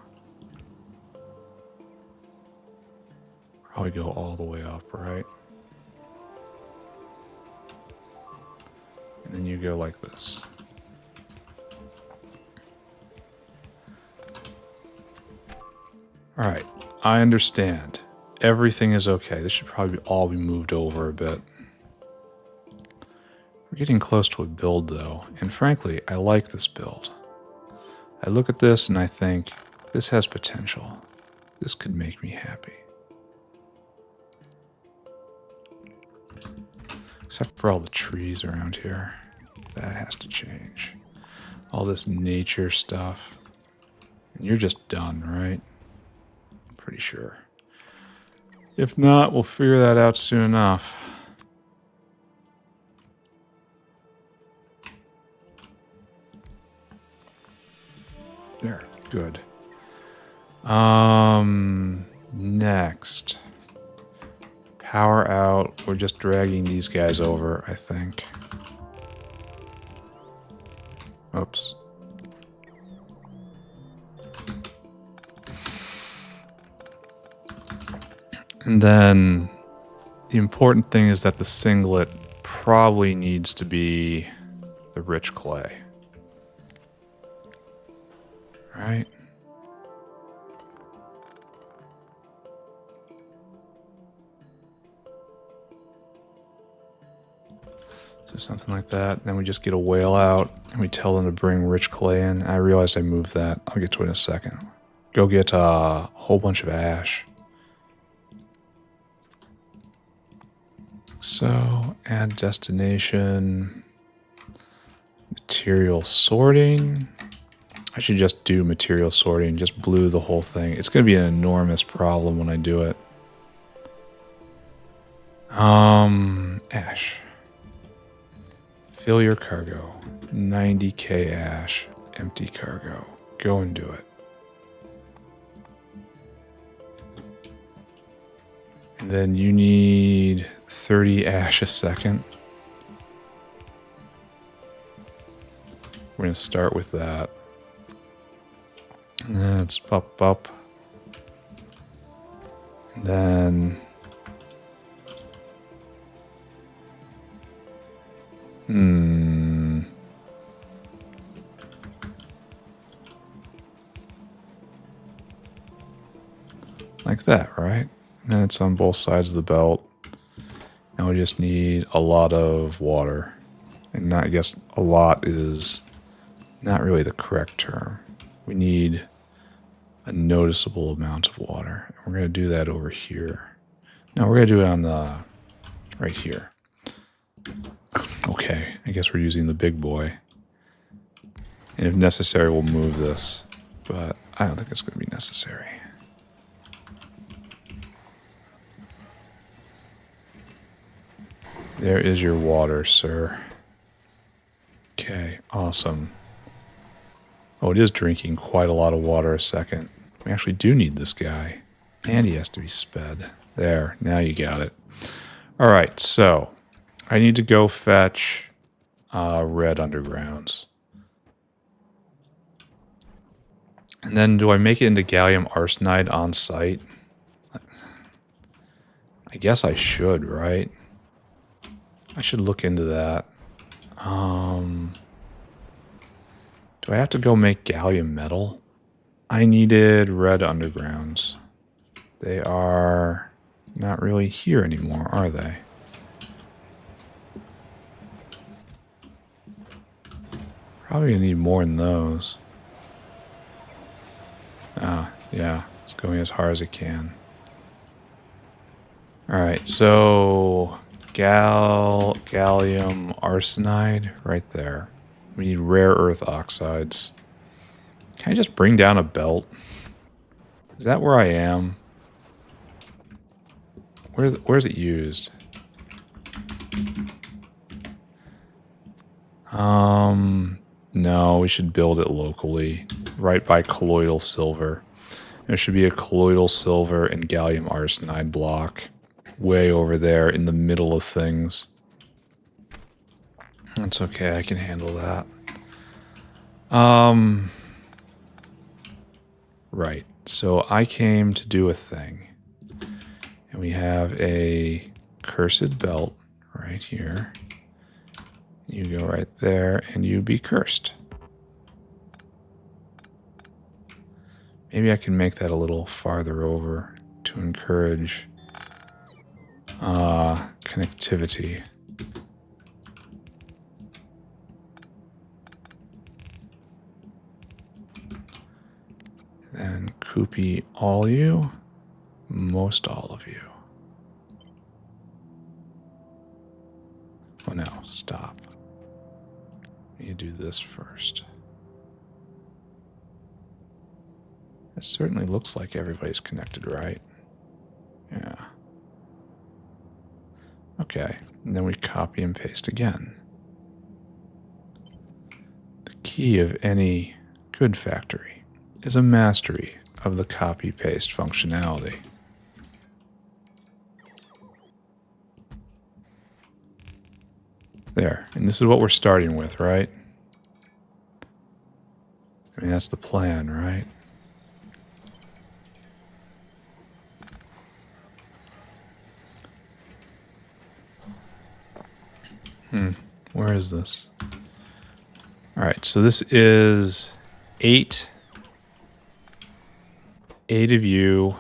Probably go all the way up, right? And then you go like this. All right, I understand. Everything is okay. This should probably all be moved over a bit. We're getting close to a build, though, and frankly, I like this build. I look at this and I think, this has potential. This could make me happy. Except for all the trees around here. That has to change. All this nature stuff. And you're just done, right? I'm pretty sure. If not, we'll figure that out soon enough. There, good. Next. Power out. We're just dragging these guys over, I think. Oops. And then the important thing is that the singlet probably needs to be the rich clay. Right? So something like that. Then we just get a whale out and we tell them to bring rich clay in. I realized I moved that. I'll get to it in a second. Go get a whole bunch of ash. So add destination, material sorting. I should just do material sorting, just blue the whole thing. It's going to be an enormous problem when I do it. Ash. Fill your cargo. 90k ash. Empty cargo. Go and do it. And then you need 30 ash a second. We're going to start with that. And then it's up. And then that, right? And then it's on both sides of the belt. Now we just need a lot of water. And I guess a lot is not really the correct term. We need a noticeable amount of water. And we're going to do that over here. No, we're going to do it on the right here. Okay, I guess we're using the big boy. And if necessary, we'll move this. But I don't think it's going to be necessary. There is your water, sir. Okay, awesome. Oh, it is drinking quite a lot of water a second. We actually do need this guy. And he has to be sped. There, now you got it. Alright, so I need to go fetch red undergrounds. And then do I make it into gallium arsenide on site? I guess I should, right? I should look into that. Do I have to go make gallium metal? I needed red undergrounds. They are not really here anymore, are they? Probably gonna need more than those. Ah, yeah, it's going as hard as it can. Alright, so gallium arsenide right there. We need rare earth oxides. Can I just bring down a belt? Is that where I am? Where's it used? No, we should build it locally, right by colloidal silver. There should be a colloidal silver and gallium arsenide block way over there in the middle of things. That's okay, I can handle that. Right, so I came to do a thing. And we have a cursed belt right here. You go right there and you be cursed. Maybe I can make that a little farther over to encourage connectivity. Then Koopy all you, most all of you. Oh no, stop. You do this first. It certainly looks like everybody's connected, right? Yeah. Okay, and then we copy and paste again. The key of any good factory is a mastery of the copy-paste functionality. There, and this is what we're starting with, right? I mean, that's the plan, right? Where is this? Alright, so this is 8 of you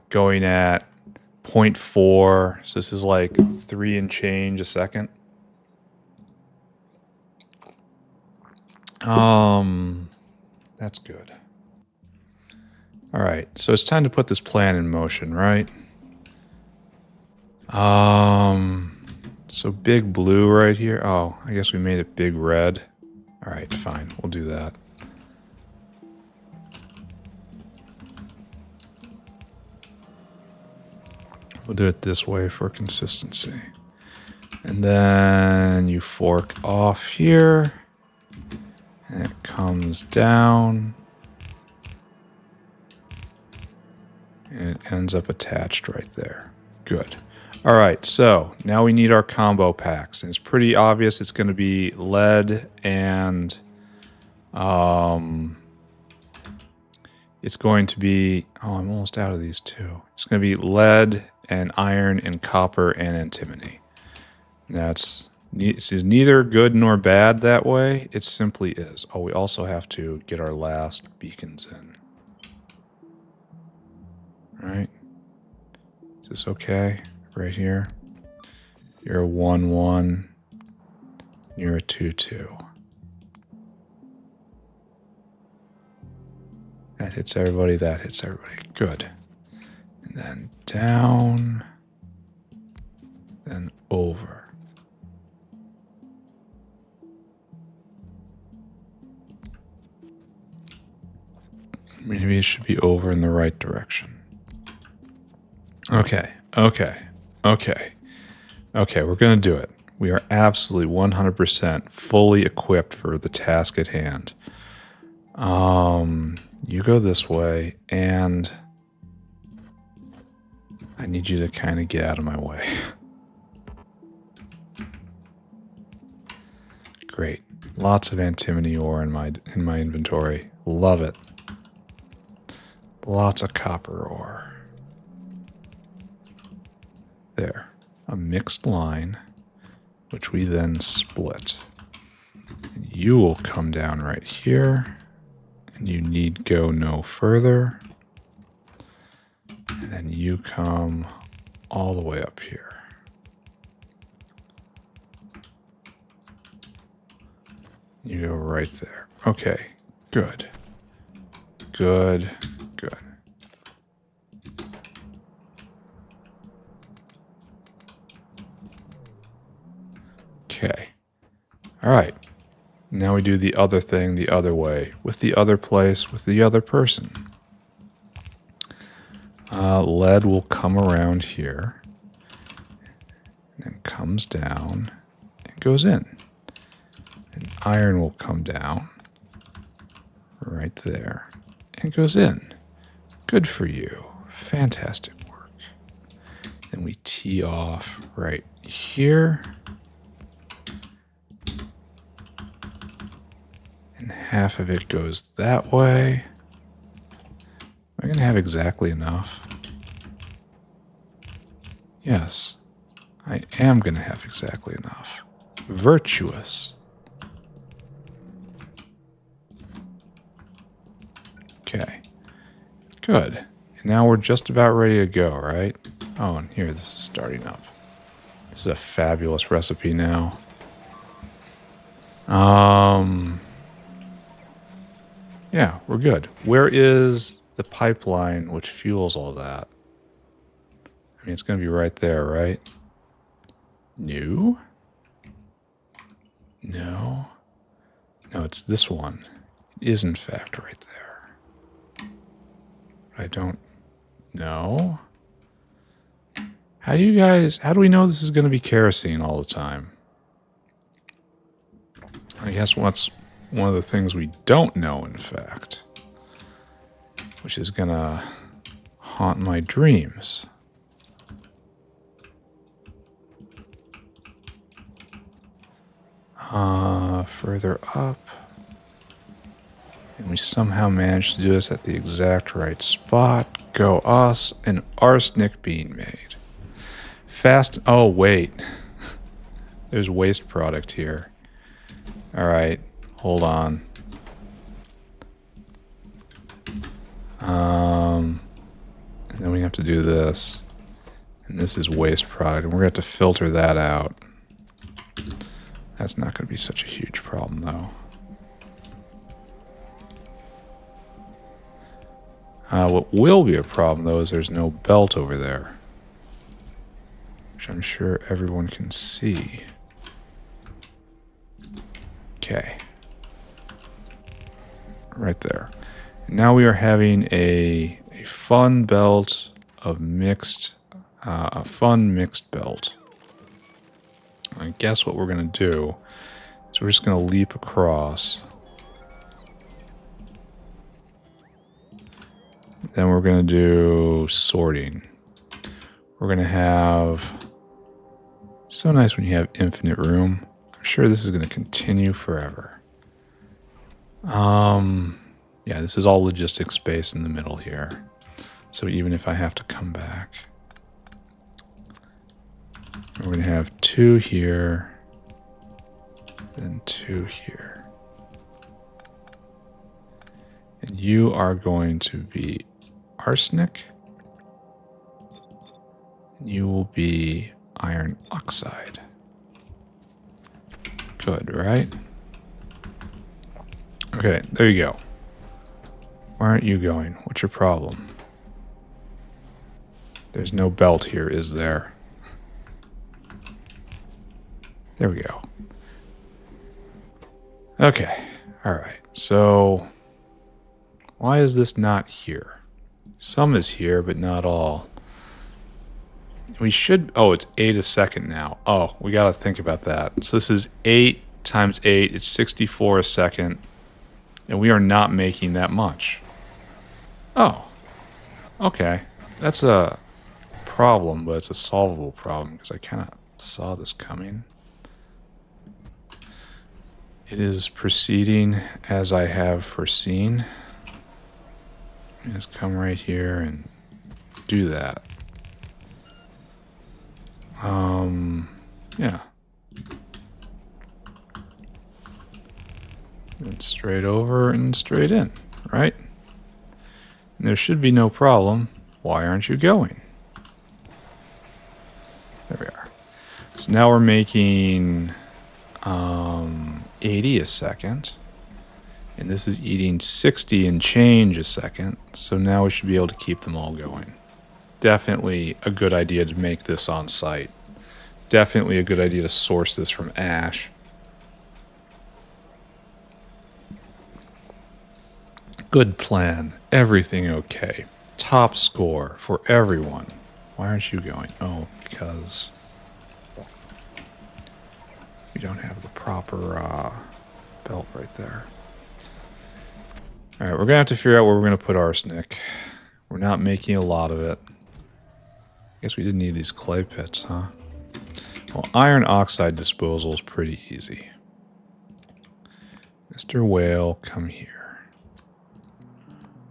going at 0.4. So this is like 3 and change a second. That's good. Alright, so it's time to put this plan in motion, right? So big blue right here. Oh, I guess we made it big red. Alright, fine. We'll do that. We'll do it this way for consistency. And then you fork off here. And it comes down. And it ends up attached right there. Good. All right, so now we need our combo packs. And it's pretty obvious it's going to be lead and it's going to be, oh, I'm almost out of these two. It's going to be lead and iron and copper and antimony. This is neither good nor bad that way. It simply is. Oh, we also have to get our last beacons in. All right. Is this okay? Right here. You're a 1-1. You're a 2-2. That hits everybody. That hits everybody. Good. And then down. Then over. Maybe it should be over in the right direction. Okay. Okay. Okay. Okay, we're going to do it. We are absolutely 100% fully equipped for the task at hand. You go this way, and I need you to kind of get out of my way. Great. Lots of antimony ore in my inventory. Love it. Lots of copper ore. There. A mixed line, which we then split. And you will come down right here, and you need go no further. And then you come all the way up here. You go right there. Okay, good. Good, good. Okay. All right. Now we do the other thing the other way, with the other place, with the other person. Lead will come around here, and then comes down and goes in. And iron will come down right there and goes in. Good for you. Fantastic work. Then we tee off right here. And half of it goes that way. Am I going to have exactly enough? Yes, I am going to have exactly enough. Virtuous. Okay, good. And now we're just about ready to go, right? Oh, and here, this is starting up. This is a fabulous recipe now. Yeah, we're good. Where is the pipeline which fuels all that? I mean, it's going to be right there, right? No? No. No, it's this one. It is, in fact, right there. I don't know. How do we know this is going to be kerosene all the time? I guess what's one of the things we don't know, in fact, which is going to haunt my dreams. Further up. And we somehow managed to do this at the exact right spot. Go us, an arsenic being made. Fast, oh wait. There's waste product here. Alright, hold on. And then we have to do this. And this is waste product, and we're going to have to filter that out. That's not going to be such a huge problem, though. What will be a problem, though, is there's no belt over there. Which I'm sure everyone can see. Okay. Right there. And now we are having a fun belt of mixed, a fun mixed belt. I guess what we're going to do is we're just going to leap across. Then we're going to do sorting. We're going to have... So nice when you have infinite room. I'm sure this is going to continue forever. Yeah, this is all logistic space in the middle here. So even if I have to come back... We're going to have 2 here, then 2 here. And you are going to be arsenic. You will be iron oxide. Good, right? Okay, there you go. Why aren't you going? What's your problem? There's no belt here, is there? There we go. Okay, alright. So, why is this not here? Some is here, but not all. We should... Oh, it's 8 a second now. Oh, we gotta think about that. So this is 8 times 8. It's 64 a second. And we are not making that much. Oh. Okay. That's a problem, but it's a solvable problem because I kind of saw this coming. It is proceeding as I have foreseen. Just come right here and do that. Yeah. And straight over and straight in, right? And there should be no problem. Why aren't you going? There we are. So now we're making 80 a second. And this is eating 60 and change a second. So now we should be able to keep them all going. Definitely a good idea to make this on site. Definitely a good idea to source this from ash. Good plan. Everything okay. Top score for everyone. Why aren't you going? Oh, because we don't have the proper belt right there. Alright, we're going to have to figure out where we're going to put arsenic. We're not making a lot of it. I guess we didn't need these clay pits, huh? Well, iron oxide disposal is pretty easy. Mr. Whale, come here.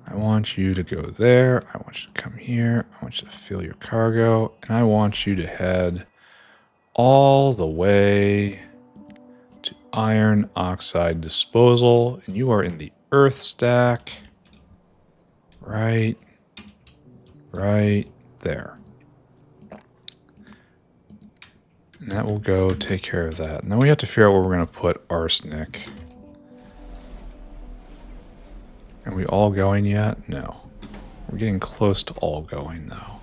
I want you to go there. I want you to come here. I want you to fill your cargo. And I want you to head all the way to iron oxide disposal. And you are in the earth stack. Right there. And that will go take care of that. Now we have to figure out where we're going to put arsenic. Are we all going yet? No. We're getting close to all going, though.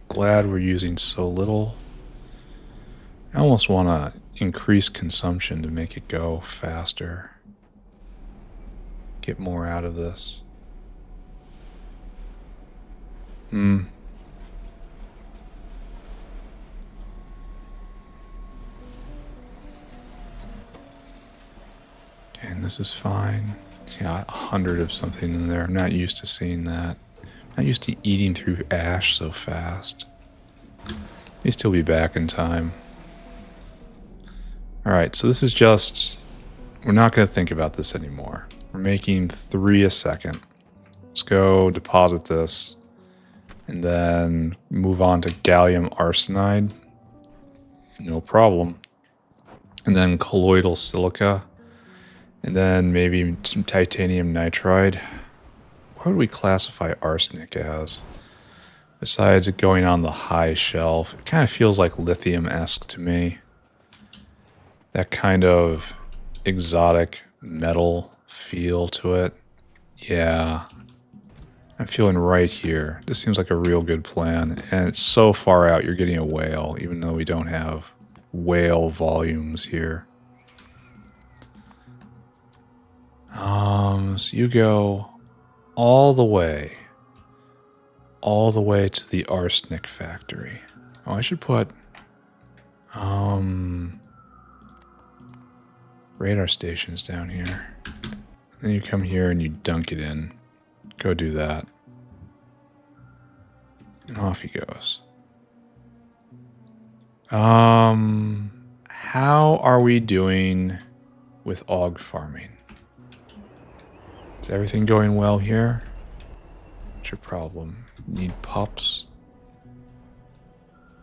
Glad we're using so little. I almost want to increase consumption to make it go faster. Get more out of this. And this is fine. Got 100 of something in there. I'm not used to seeing that. Not used to eating through ash so fast. At least he'll be back in time. Alright, so this is just... We're not going to think about this anymore. We're making 3 a second. Let's go deposit this. And then move on to Gallium Arsenide. No problem. And then Colloidal Silica. And then maybe some titanium nitride. What would we classify arsenic as? Besides it going on the high shelf, it kind of feels like lithium-esque to me. That kind of exotic metal feel to it. Yeah. I'm feeling right here. This seems like a real good plan. And it's so far out you're getting a whale, even though we don't have whale volumes here. So you go all the way to the arsenic factory. Oh, I should put radar stations down here. Then you come here and you dunk it in. Go do that. And off he goes. How are we doing with og farming? Is everything going well here? What's your problem? Need pups?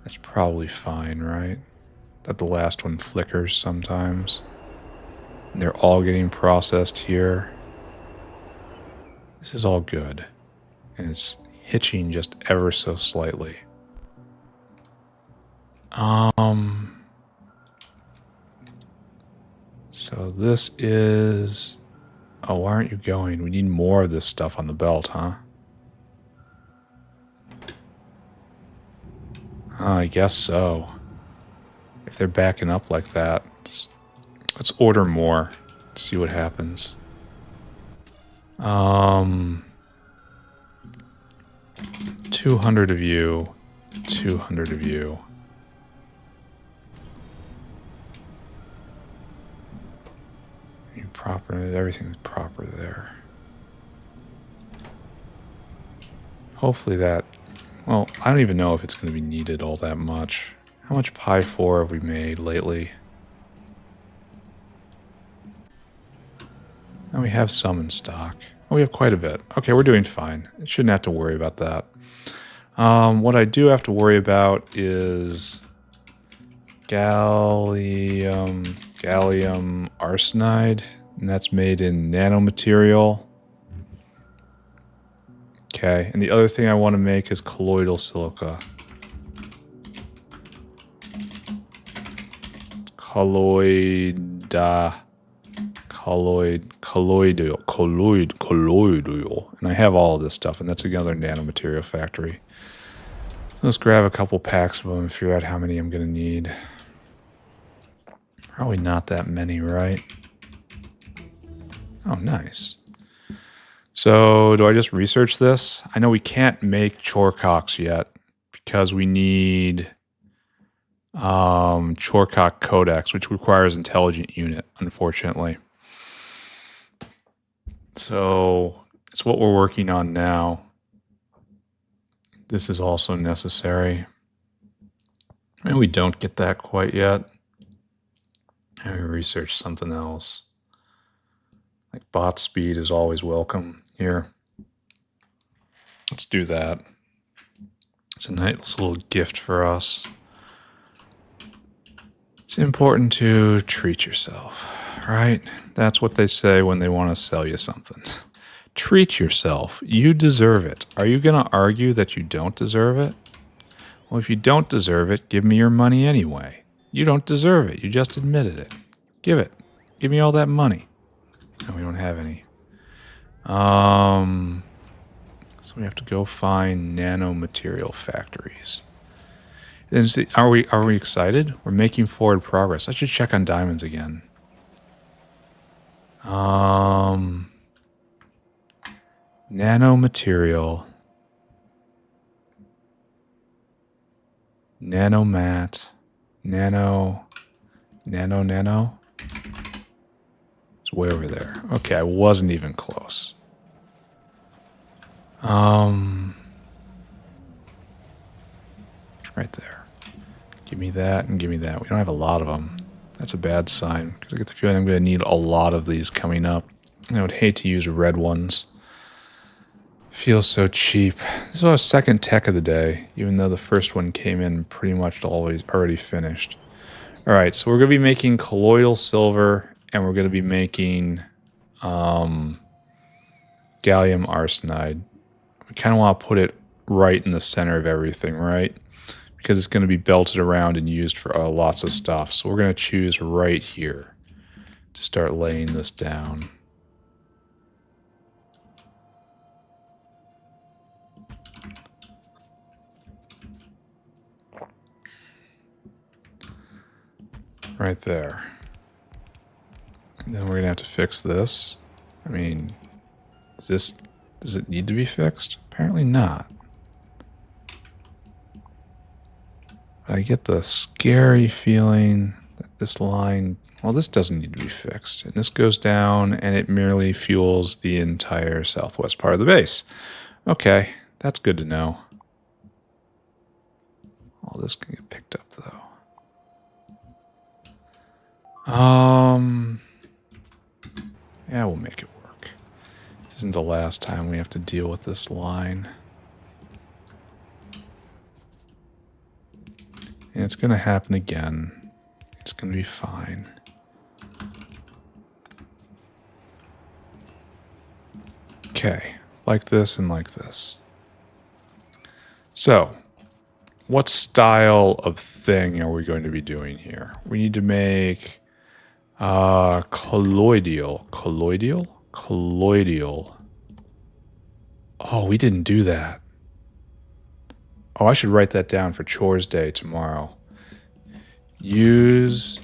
That's probably fine, right? That the last one flickers sometimes. And they're all getting processed here. This is all good. And it's hitching just ever so slightly. So this is... Oh, why aren't you going? We need more of this stuff on the belt, huh? I guess so. If they're backing up like that, let's order more. See what happens. 200 of you, 200 of you. You proper, everything's proper there. Hopefully that, well, I don't even know if it's going to be needed all that much. How much Pi 4 have we made lately? And we have some in stock. Oh, we have quite a bit. Okay, we're doing fine. I shouldn't have to worry about that. What I do have to worry about is Gallium Arsenide, and that's made in nanomaterial. Okay, and the other thing I want to make is colloidal silica. Colloidal. And I have all of this stuff, and that's another nanomaterial factory. Let's grab a couple packs of them and figure out how many I'm going to need. Probably not that many, right? Oh, nice. So, do I just research this? I know we can't make Chorecox yet because we need Chorecox codex, which requires intelligent unit, unfortunately. So, it's what we're working on now. This is also necessary. And we don't get that quite yet. And we research something else. Like bot speed is always welcome here. Let's do that. It's a nice little gift for us. It's important to treat yourself, right? That's what they say when they want to sell you something. Treat yourself. You deserve it. Are you going to argue that you don't deserve it? Well, if you don't deserve it, give me your money anyway. You don't deserve it. You just admitted it. Give it. Give me all that money. No, we don't have any. So we have to go find nanomaterial factories. And see, are we excited? We're making forward progress. I should check on diamonds again. Nanomaterial. Nanomat. Nano. It's way over there. Okay, I wasn't even close. Right there. Give me that and give me that. We don't have a lot of them. That's a bad sign, because I get the feeling I'm going to need a lot of these coming up. And I would hate to use red ones. Feels so cheap. This is our second tech of the day, even though the first one came in pretty much already finished. Alright, so we're going to be making colloidal silver, and we're going to be making gallium arsenide. We kind of want to put it right in the center of everything, right? Because it's going to be belted around and used for lots of stuff. So we're going to choose right here to start laying this down. Right there. And then we're going to have to fix this. I mean, does it need to be fixed? Apparently not. But I get the scary feeling that this line, well, this doesn't need to be fixed. And this goes down and it merely fuels the entire southwest part of the base. Okay, that's good to know. All this can get picked up though. Yeah, we'll make it work. This isn't the last time we have to deal with this line. And it's going to happen again. It's going to be fine. Okay, like this and like this. So, what style of thing are we going to be doing here? We need to make colloidal. Oh, we didn't do that. Oh, I should write that down for Chores Day tomorrow. Use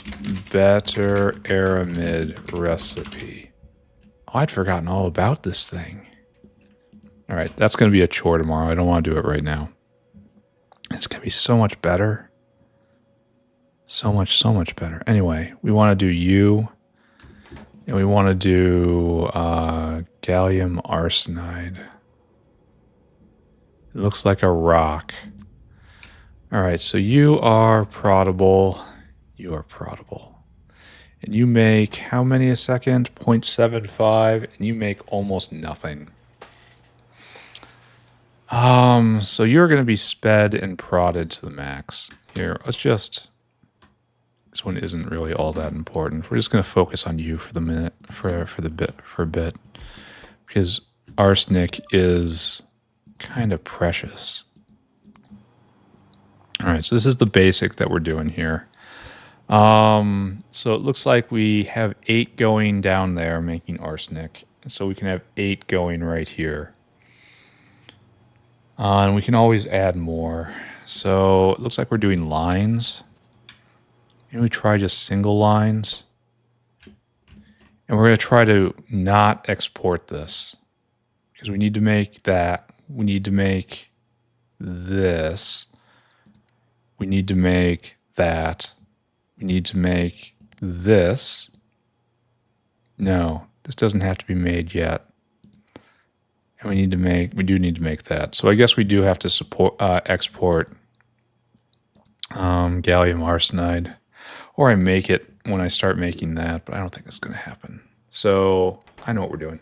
better aramid recipe. Oh, I'd forgotten all about this thing. All right, that's going to be a chore tomorrow. I don't want to do it right now. It's going to be so much better. So much better. Anyway, we want to do U, and we want to do Gallium Arsenide. It looks like a rock. All right, so you are proddable. You are proddable. And you make how many a second? 0.75, and you make almost nothing. So you're going to be sped and prodded to the max. Here, let's just... This one isn't really all that important. We're just going to focus on you for the minute, for a bit, because arsenic is kind of precious. All right, so this is the basic that we're doing here. So it looks like we have 8 going down there making arsenic, so we can have 8 going right here. And we can always add more. So it looks like we're doing lines. And we try just single lines. And we're going to try to not export this. Because we need to make that. We need to make this. We need to make that. We need to make this. No, this doesn't have to be made yet. And we do need to make that. So I guess we do have to export gallium arsenide. Or I make it when I start making that, but I don't think it's going to happen. So I know what we're doing.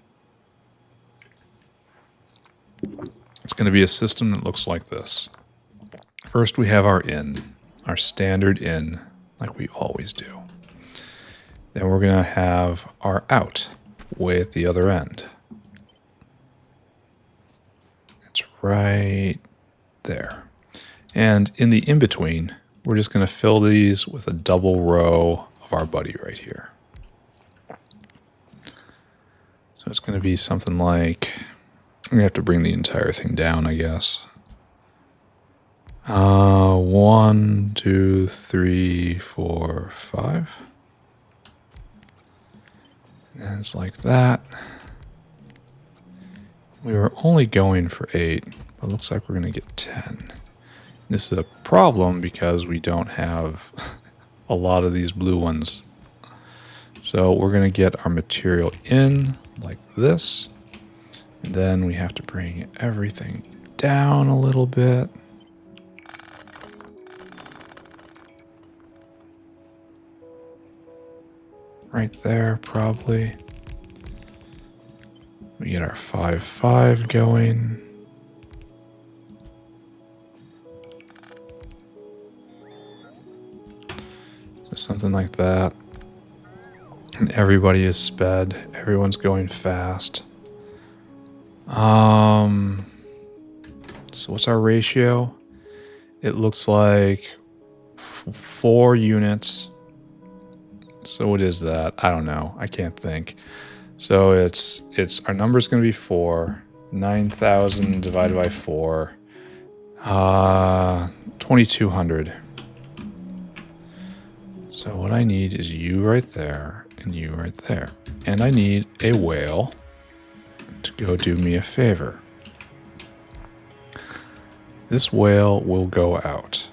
It's going to be a system that looks like this. First we have our in, our standard in, like we always do. Then we're going to have our out way at the other end. It's right there. And in the in-between, we're just going to fill these with a double row of our buddy right here. So it's going to be something like, I'm going to have to bring the entire thing down, I guess. 1, 2, 3, 4, 5. And it's like that. We were only going for 8, but it looks like we're going to get 10. This is a problem because we don't have a lot of these blue ones. So we're going to get our material in like this. And then we have to bring everything down a little bit. Right there, probably. We get our 5, 5 going. So something like that. And everybody is sped. Everyone's going fast. So what's our ratio? It looks like 4 units. So what is that? I don't know. I can't think. So it's our number's going to be 4. 9,000 divided by 4. 2,200. So what I need is you right there and you right there. And I need a whale to go do me a favor. This whale will go out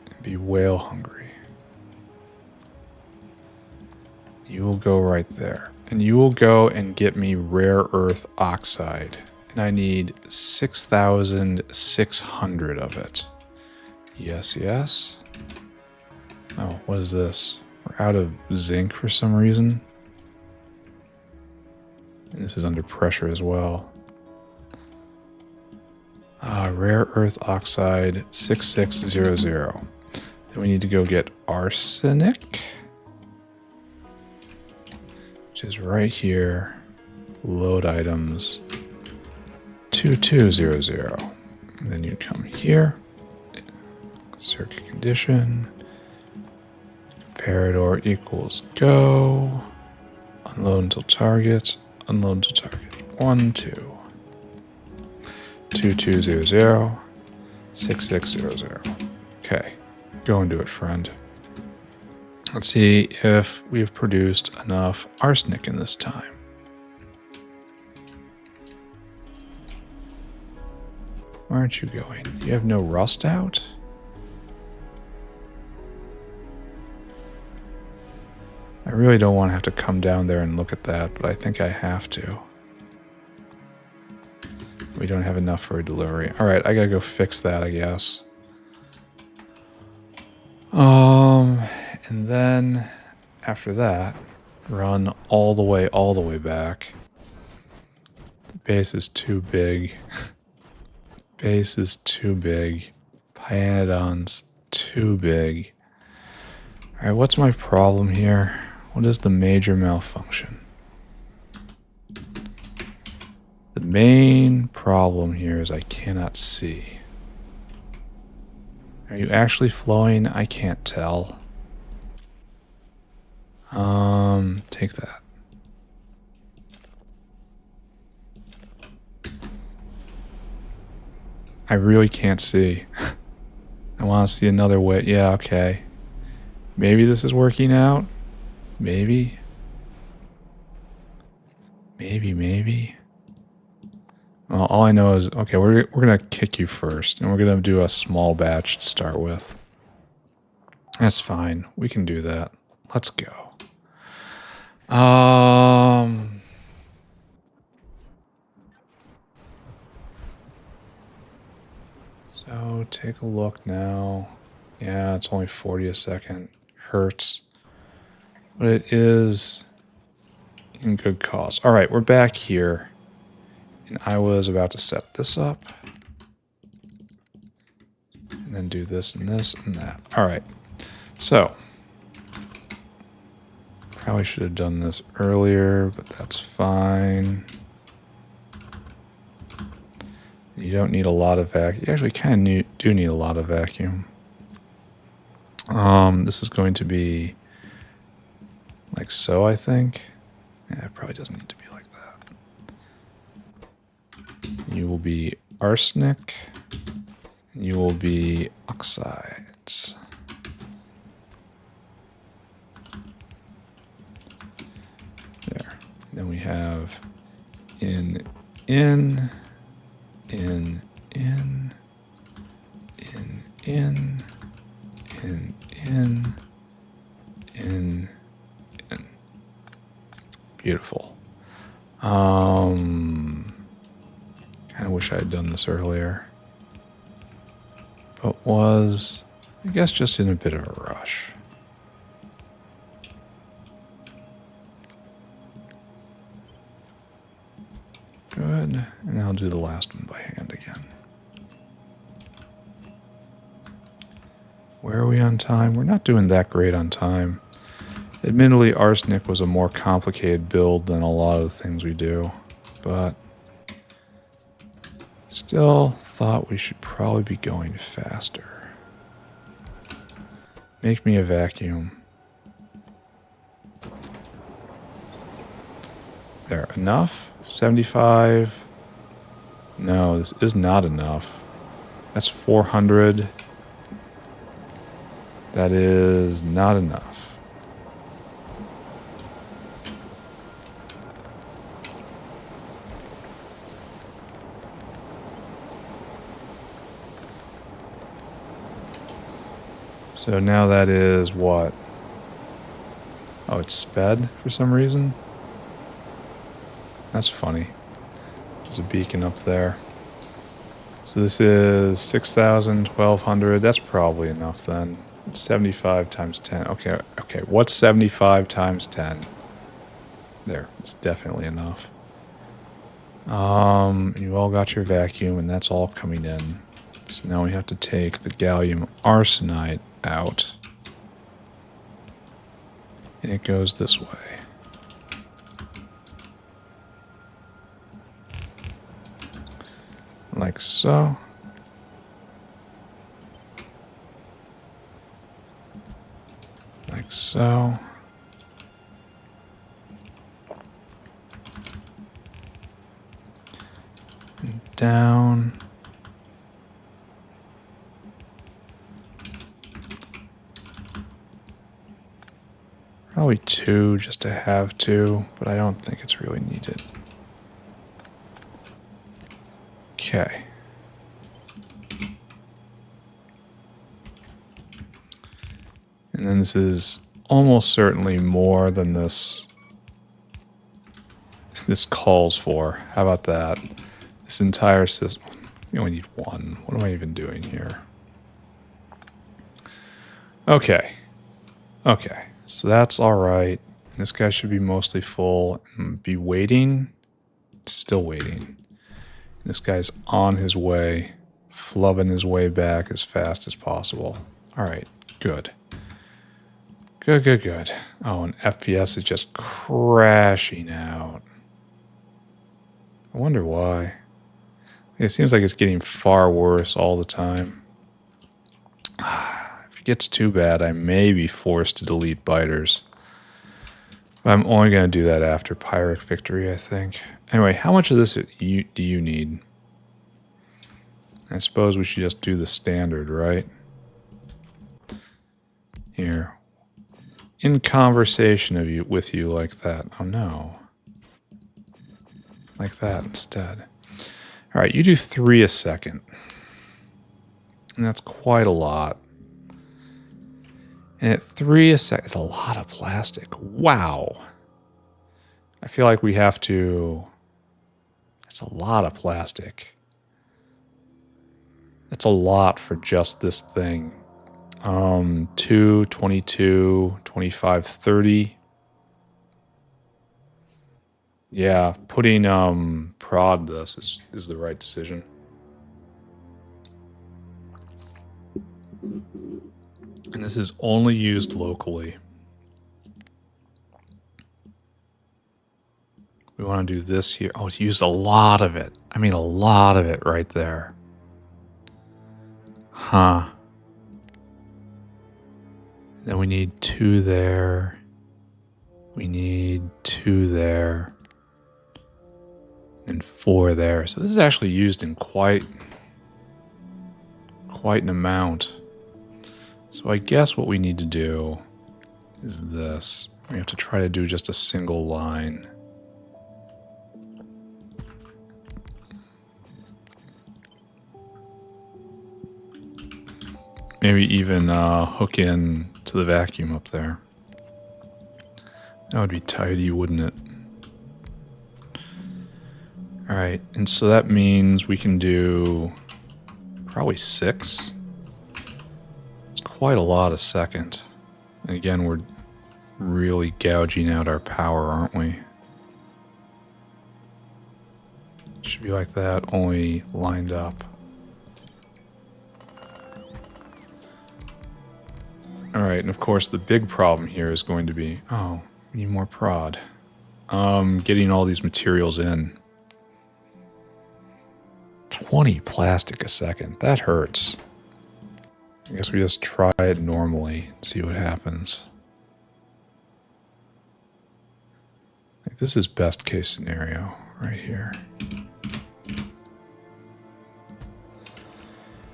and be whale hungry. You will go right there. And you will go and get me rare earth oxide. And I need 6,600 of it. Yes, yes. Oh, what is this? We're out of zinc for some reason. And this is under pressure as well. Rare earth oxide 6600. Then we need to go get arsenic, which is right here. Load items 2200. And then you come here. Circuit condition. Comparador equals go. Unload until target. Unload until target. 1, 2. 2200. 6600. Okay. Go and do it, friend. Let's see if we've produced enough arsenic in this time. Where aren't you going? You have no rust out? I really don't want to have to come down there and look at that, but I think I have to. We don't have enough for a delivery. Alright, I gotta go fix that, I guess. And then after that, run all the way back. The base is too big. Base is too big. Pyanodon's too big. Alright, what's my problem here? What is the major malfunction? The main problem here is I cannot see. Are you actually flowing? I can't tell. Take that. I really can't see. I want to see another way. Yeah, okay. Maybe this is working out. Maybe. Maybe. Well, all I know is, okay, we're going to kick you first, and we're going to do a small batch to start with. That's fine. We can do that. Let's go. So take a look now. Yeah, it's only 40 a second. Hurts. But it is in good cause. All right, we're back here. And I was about to set this up. And then do this and this and that. All right. So probably should have done this earlier, but that's fine. You don't need a lot of vacuum. You actually kind of do need a lot of vacuum. This is going to be like so, I think. Yeah, it probably doesn't need to be like that. You will be arsenic. And you will be oxides. There. And then we have in. Beautiful. Kind of wish I had done this earlier. But was, I guess, just in a bit of a rush. Good. And I'll do the last one by hand again. Where are we on time? We're not doing that great on time. Admittedly, arsenic was a more complicated build than a lot of the things we do, but still thought we should probably be going faster. Make me a vacuum. There, enough? 75? No, this is not enough. That's 400. That is not enough. So now that is what? Oh, it's sped for some reason? That's funny. There's a beacon up there. So this is 6,000, 1,200. That's probably enough then. 75 times 10. Okay. What's 75 times 10? There. It's definitely enough. You all got your vacuum, and that's all coming in. So now we have to take the gallium arsenide out. And it goes this way. Like so. like so. And down. Probably 2 just to have 2, but I don't think it's really needed. Okay. And then this is almost certainly more than this calls for. How about that? This entire system. You only need 1. What am I even doing here? Okay. Okay. So that's all right. This guy should be mostly full and be waiting. Still waiting. This guy's on his way, flubbing his way back as fast as possible. All right. Good. Good, good, good. Oh, and FPS is just crashing out. I wonder why. It seems like it's getting far worse all the time. If it gets too bad, I may be forced to delete biters. But I'm only going to do that after Pyrrhic Victory, I think. Anyway, how much of this do you need? I suppose we should just do the standard, right? Here. In conversation with you like that. Oh no. Like that instead. Alright, you do 3 a second. And that's quite a lot. And at 3 a second, it's a lot of plastic. Wow. I feel like we have to... It's a lot of plastic. That's a lot for just this thing. 2, 22, 25, 30. Yeah, putting prod this is the right decision. And this is only used locally. We want to do this here. Oh, it's used a lot of it. I mean, a lot of it right there. Huh. Then we need 2 there. We need 2 there. And 4 there. So this is actually used in quite an amount. So I guess what we need to do is this. We have to try to do just a single line. Maybe even hook in to the vacuum up there. That would be tidy, wouldn't it? Alright, and so that means we can do probably 6. It's quite a lot a second. And again, we're really gouging out our power, aren't we? Should be like that, only lined up. Alright, and of course the big problem here is going to be... Oh, we need more prod. Getting all these materials in. 20 plastic a second. That hurts. I guess we just try it normally and see what happens. Like, this is best case scenario right here.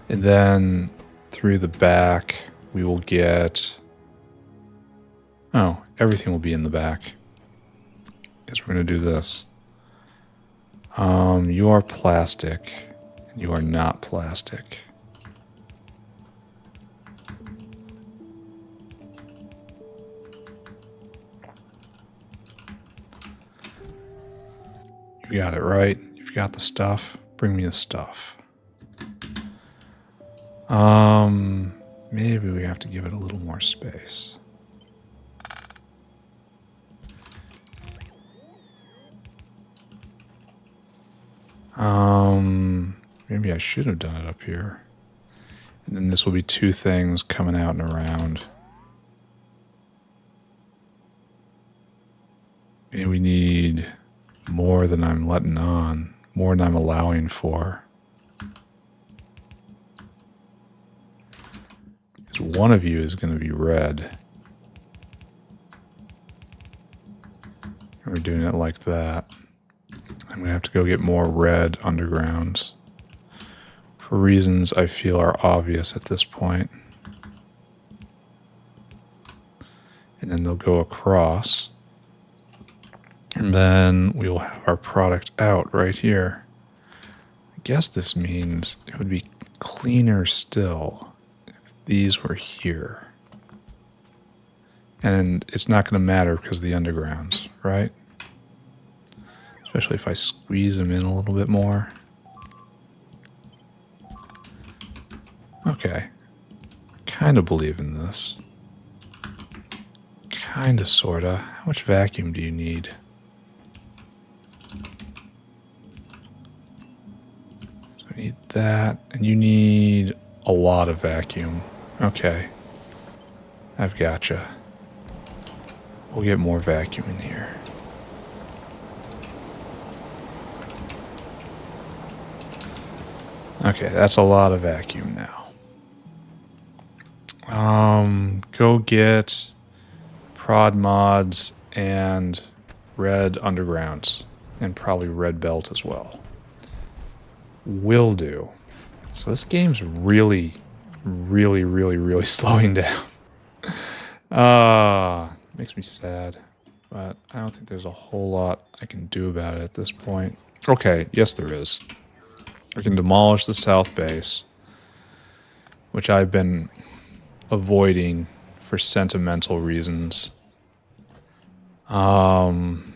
And then through the back, we will get... Oh, everything will be in the back. Guess we're going to do this. You are plastic. And you are not plastic. You got it, right? You've got the stuff. Bring me the stuff. Maybe we have to give it a little more space. Maybe I should have done it up here. And then this will be 2 things coming out and around. Maybe we need more than I'm letting on. More than I'm allowing for. Because one of you is going to be red. We're doing it like that. I'm going to have to go get more red undergrounds for reasons I feel are obvious at this point. And then they'll go across. And then we will have our product out right here. I guess this means it would be cleaner still if these were here. And it's not going to matter because of the undergrounds, right? Especially if I squeeze them in a little bit more. Okay. Kind of believe in this. Kind of, sort of. How much vacuum do you need? So I need that. And you need a lot of vacuum. Okay. I've gotcha. We'll get more vacuum in here. Okay, that's a lot of vacuum now. Go get prod mods and red undergrounds and probably red belt as well. Will do. So this game's really slowing down. Makes me sad, but I don't think there's a whole lot I can do about it at this point. Okay, yes there is. I can demolish the south base, which I've been avoiding for sentimental reasons. Turning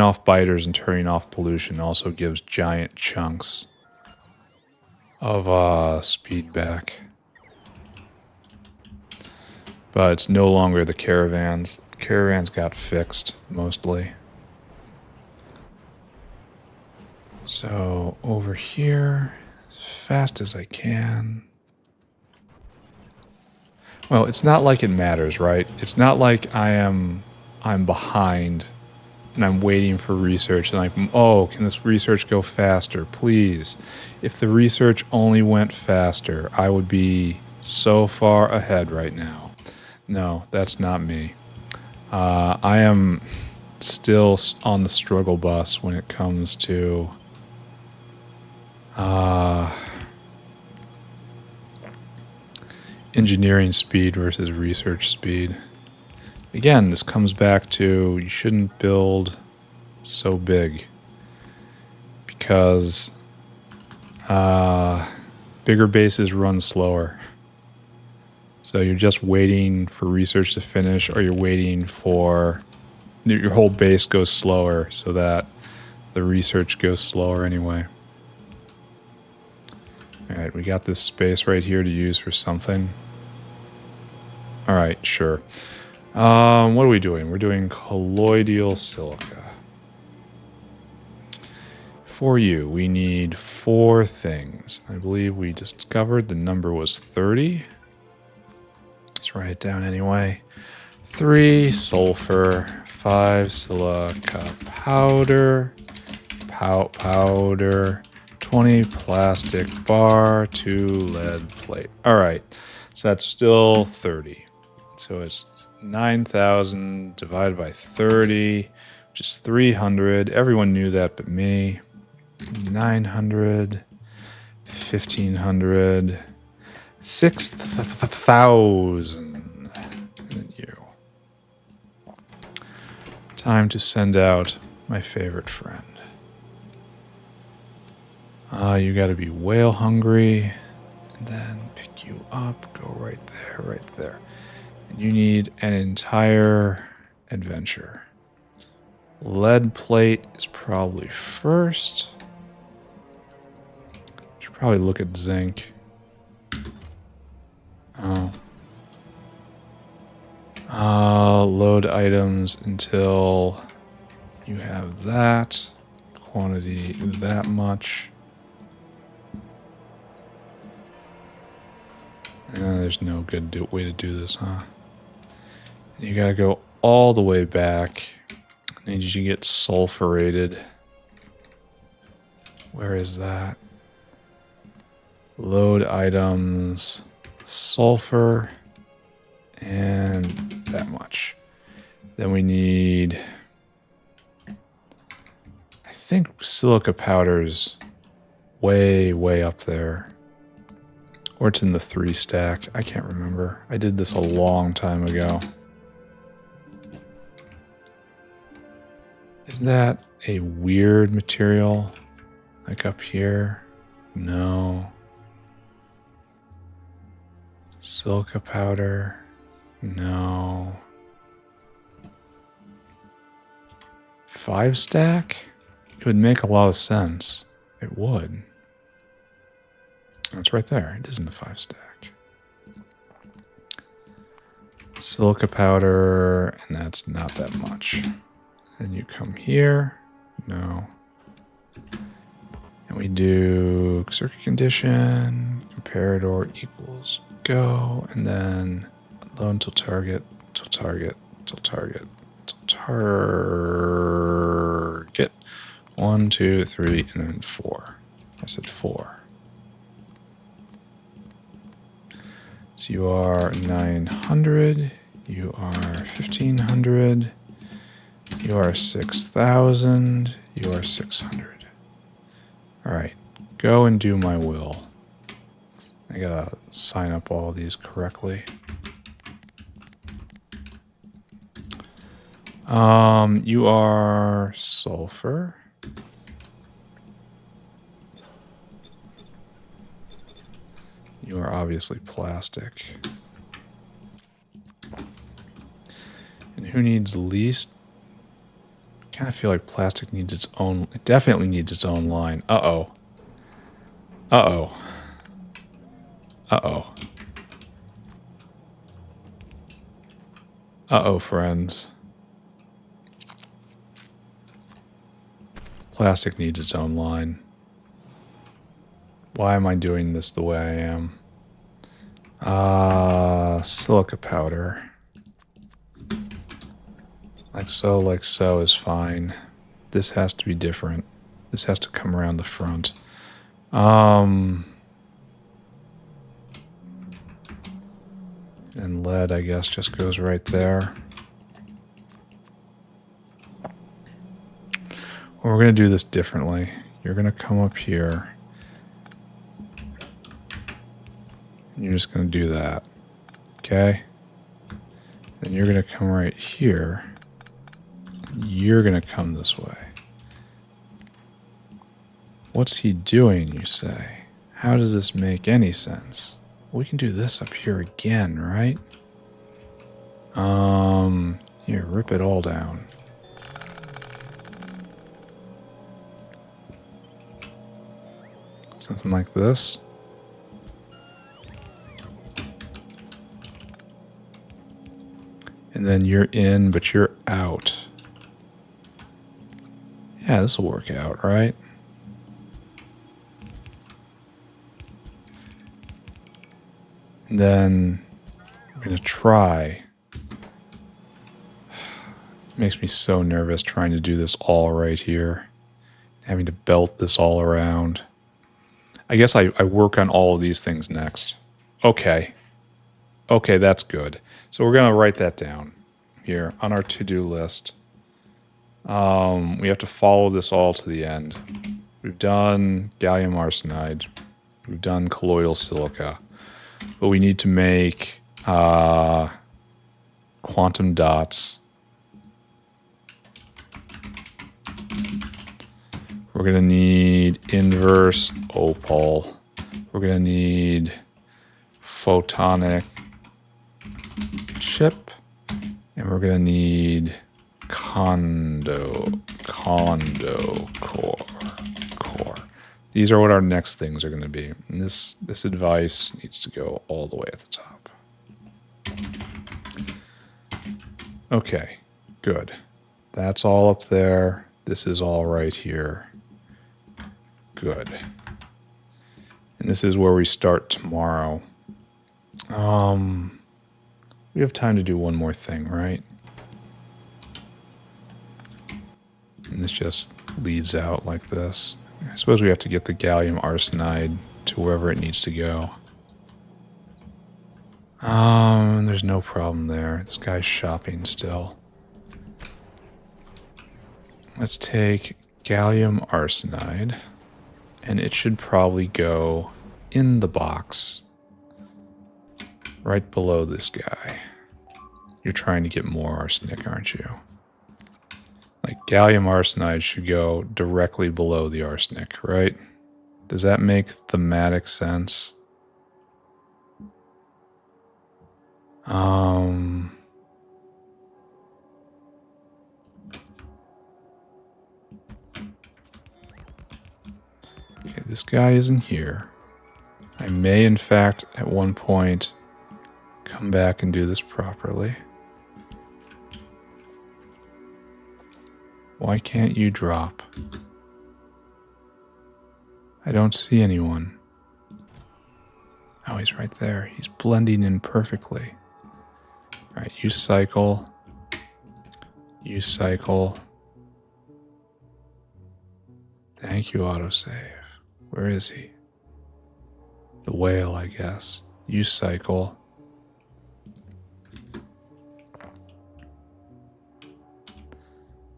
off biters and turning off pollution also gives giant chunks of speed back. But it's no longer the caravans. Caravans got fixed, mostly. So, over here, as fast as I can. Well, it's not like it matters, right? It's not like I'm behind and I'm waiting for research and like, oh, can this research go faster? Please. If the research only went faster, I would be so far ahead right now. No, that's not me. I am still on the struggle bus when it comes to engineering speed versus research speed. Again, this comes back to you shouldn't build so big because bigger bases run slower. So you're just waiting for research to finish, or you're waiting for your whole base goes slower so that the research goes slower anyway. Alright, we got this space right here to use for something. Alright, sure. What are we doing? We're doing colloidal silica. For you, we need 4 things. I believe we discovered the number was 30. Let's write it down anyway. 3 sulfur, 5 silica powder, powder, 20 plastic bar, 2 lead plate. Alright, so that's still 30. So it's 9,000 divided by 30, which is 300. Everyone knew that but me. 900, 1,500, 6,000. And you. Time to send out my favorite friend. You gotta be whale hungry. And then pick you up. Go right there, right there. And you need an entire adventure. Lead plate is probably first. Should probably look at zinc. Load items until you have that quantity, that much. There's no good way to do this, huh? You gotta go all the way back. I need you to get sulfurated. Where is that? Load items, sulfur, and that much. Then we need... I think silica powder's way, way up there. Or it's in the 3 stack. I can't remember. I did this a long time ago. Isn't that a weird material? Like up here? No. Silica powder? No. 5 stack? It would make a lot of sense. It would. Oh, it's right there. It is in the 5 stack. Silica powder, and that's not that much. Then you come here. No. And we do circuit condition, comparador equals go, and then load until target, till target, till target, till target. 1, 2, 3, and then 4. I said 4. So you are 900, you are 1500, you are 6000, you are 600. Alright, go and do my will. I gotta sign up all of these correctly. You are sulfur. You are obviously plastic. And who needs least? I kind of feel like plastic needs its own... It definitely needs its own line. Uh-oh. Uh-oh. Uh-oh. Uh-oh, friends. Plastic needs its own line. Why am I doing this the way I am? Silica powder. Like so is fine. This has to be different. This has to come around the front. And lead, I guess, just goes right there. Well, we're going to do this differently. You're going to come up here. And you're just going to do that. Okay? Then you're going to come right here. You're going to come this way. What's he doing, you say? How does this make any sense? We can do this up here again, right? Here, rip it all down. Something like this. And then you're in, but you're out. Yeah, this will work out, right? And then I'm going to try. It makes me so nervous trying to do this all right here. Having to belt this all around. I guess I work on all of these things next. Okay. Okay, that's good. So we're going to write that down here on our to-do list. We have to follow this all to the end. We've done gallium arsenide. We've done colloidal silica. But we need to make quantum dots. We're going to need inverse opal. We're going to need photonic chip. And we're going to need condo core. These are what our next things are going to be. And this advice needs to go all the way at the top. Okay, good. That's all up there. This is all right here. Good. And this is where we start tomorrow. We have time to do one more thing, right? And this just leads out like this. I suppose we have to get the gallium arsenide to wherever it needs to go. There's no problem there. This guy's shopping still. Let's take Gallium Arsenide, and it should probably go in the box right below this guy. You're trying to get more arsenic, aren't you? Like Gallium Arsenide should go directly below the arsenic, right? Does that make thematic sense? Okay, this guy isn't here. I may, in fact, at one point come back and do this properly. Why can't you drop? I don't see anyone. Oh, he's right there. He's blending in perfectly. All right, use cycle. Use cycle. Thank you, autosave. Where is he? The whale, I guess. Use cycle.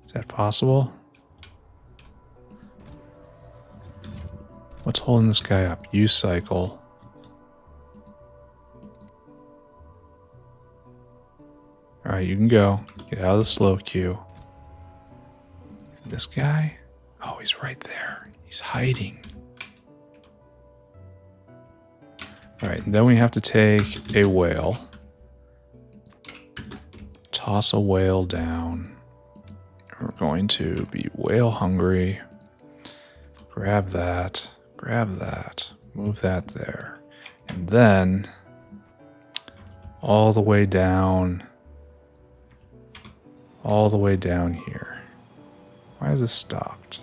Is that possible? What's holding this guy up? Use cycle. Alright, you can go. Get out of the slow queue. This guy? Oh, he's right there. He's hiding. Alright, then we have to take a whale. Toss a whale down. We're going to be whale hungry. Grab that. Grab that. Move that there. And then all the way down. All the way down here. Why has this stopped?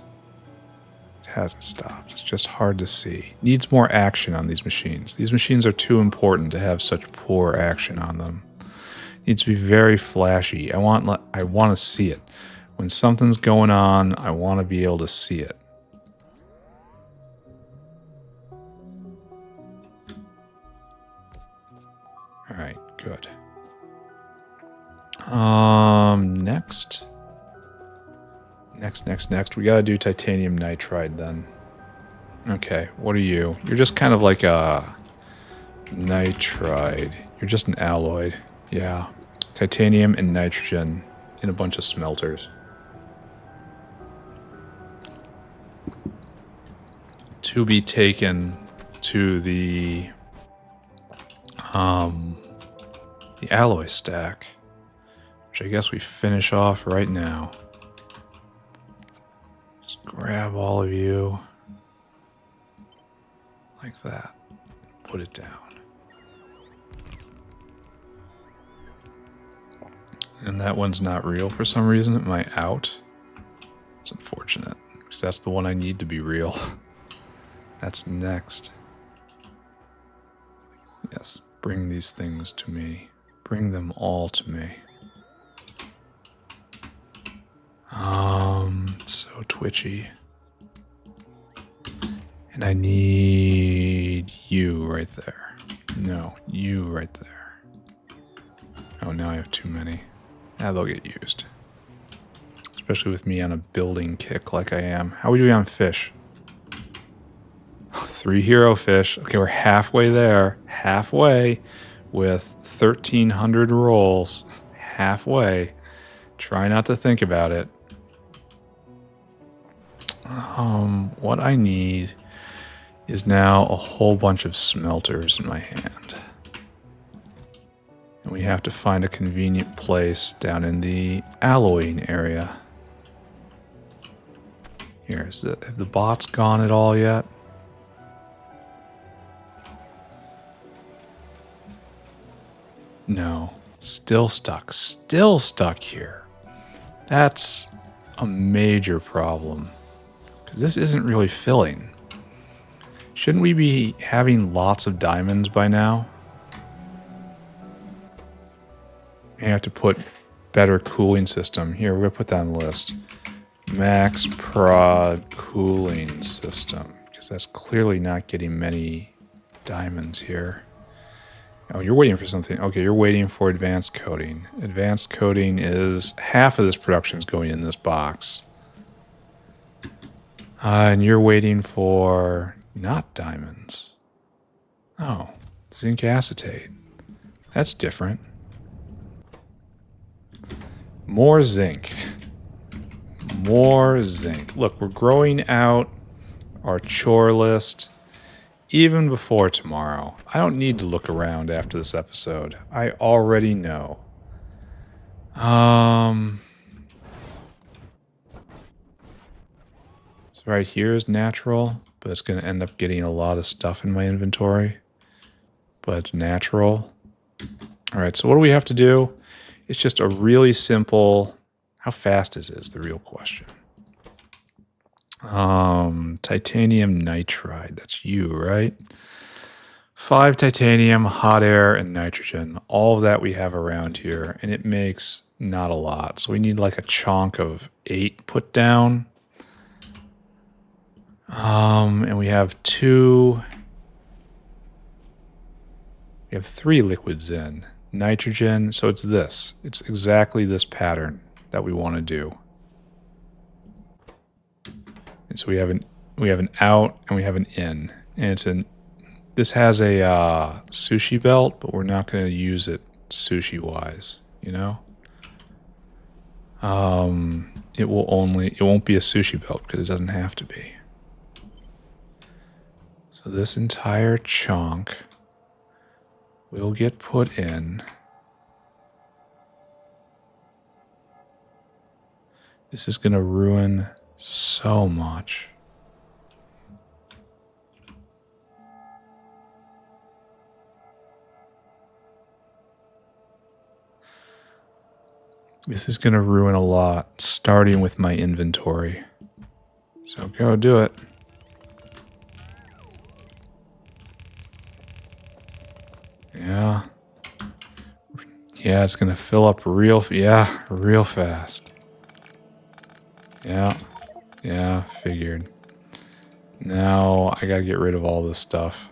It hasn't stopped. It's just hard to see. Needs more action on these machines. These machines are too important to have such poor action on them. Needs to be very flashy. I want to see it. When something's going on, I want to be able to see it. All right, good. Next. We gotta do titanium nitride then. Okay, what are you? You're just kind of like a nitride. You're just an alloy. Yeah. Titanium and nitrogen in a bunch of smelters. To be taken to the alloy stack, which I guess we finish off right now. Just grab all of you like that. Put it down. And that one's not real for some reason. Am I out? It's unfortunate, because that's the one I need to be real. That's next. Yes, bring these things to me. Bring them all to me. So twitchy. And I need you right there. No, you right there. Oh, now I have too many. Yeah, they'll get used. Especially with me on a building kick like I am. How are we doing on fish? Oh, 3 hero fish. Okay, we're halfway there. Halfway with 1,300 rolls. Halfway. Try not to think about it. What I need is now a whole bunch of smelters in my hand. And we have to find a convenient place down in the alloying area. Here, have the bots gone at all yet? No. Still stuck here. That's a major problem. Because this isn't really filling. Shouldn't we be having lots of diamonds by now? I have to put better cooling system. Here, we're going to put that on the list. Max prod cooling system. Because that's clearly not getting many diamonds here. Oh, you're waiting for something. Okay, you're waiting for advanced coating. Advanced coating is half of this production is going in this box. And you're waiting for not diamonds. Oh, zinc acetate. That's different. More zinc. More zinc. Look, we're growing out our chore list even before tomorrow. I don't need to look around after this episode. I already know. So right here is natural, but it's going to end up getting a lot of stuff in my inventory. But it's natural. All right, so what do we have to do? It's just a really simple... How fast is the real question. Titanium nitride. That's you, right? 5 titanium, hot air, and nitrogen. All of that we have around here, and it makes not a lot. So we need like a chunk of 8 put down. And we have 2... We have 3 liquids in. Nitrogen, so it's this. It's exactly this pattern that we want to do. And so we have an out and we have an in. And this has a sushi belt, but we're not going to use it sushi wise, you know? It won't be a sushi belt because it doesn't have to be. So this entire chunk will get put in. This is going to ruin so much. This is going to ruin a lot, starting with my inventory. So go do it. Yeah. Yeah, it's going to fill up real fast. Yeah, figured. Now I gotta get rid of all this stuff.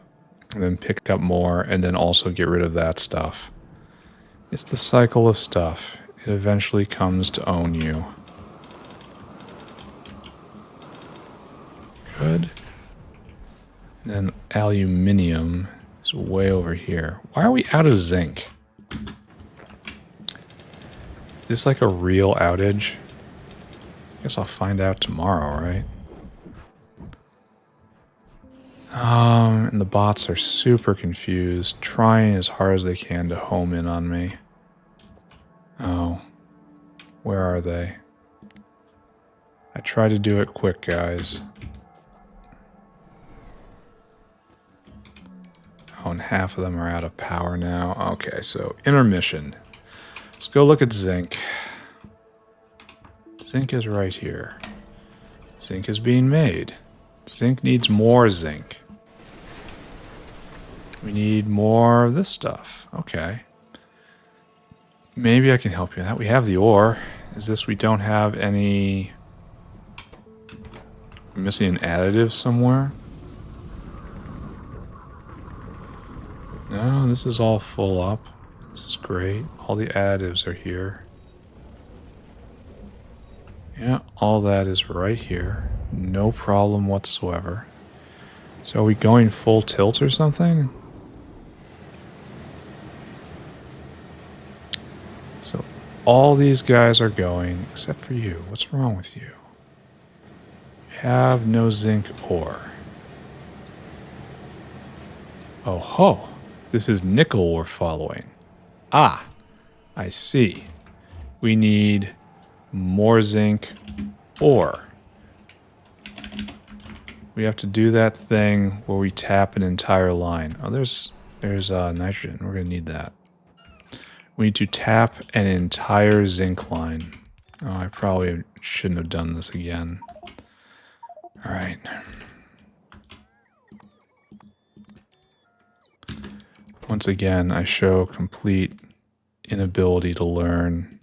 And then pick up more, and then also get rid of that stuff. It's the cycle of stuff. It eventually comes to own you. Good. And then aluminium is way over here. Why are we out of zinc? Is this like a real outage? Guess I'll find out tomorrow, right? And the bots are super confused, trying as hard as they can to home in on me. Oh, where are they? I try to do it quick, guys. Oh, and half of them are out of power now. Okay, so intermission. Let's go look at zinc. Zinc is right here. Zinc is being made. Zinc needs more zinc. We need more of this stuff. Okay. Maybe I can help you with that. We have the ore. Is this we don't have any... We're missing an additive somewhere? No, this is all full up. This is great. All the additives are here. Yeah, all that is right here. No problem whatsoever. So are we going full tilt or something? So all these guys are going, except for you. What's wrong with you? You have no zinc ore. Oh ho! This is nickel we're following. Ah! I see. We need more zinc ore. We have to do that thing where we tap an entire line. Oh, there's nitrogen. We're going to need that. We need to tap an entire zinc line. Oh, I probably shouldn't have done this again. All right. Once again, I show complete inability to learn.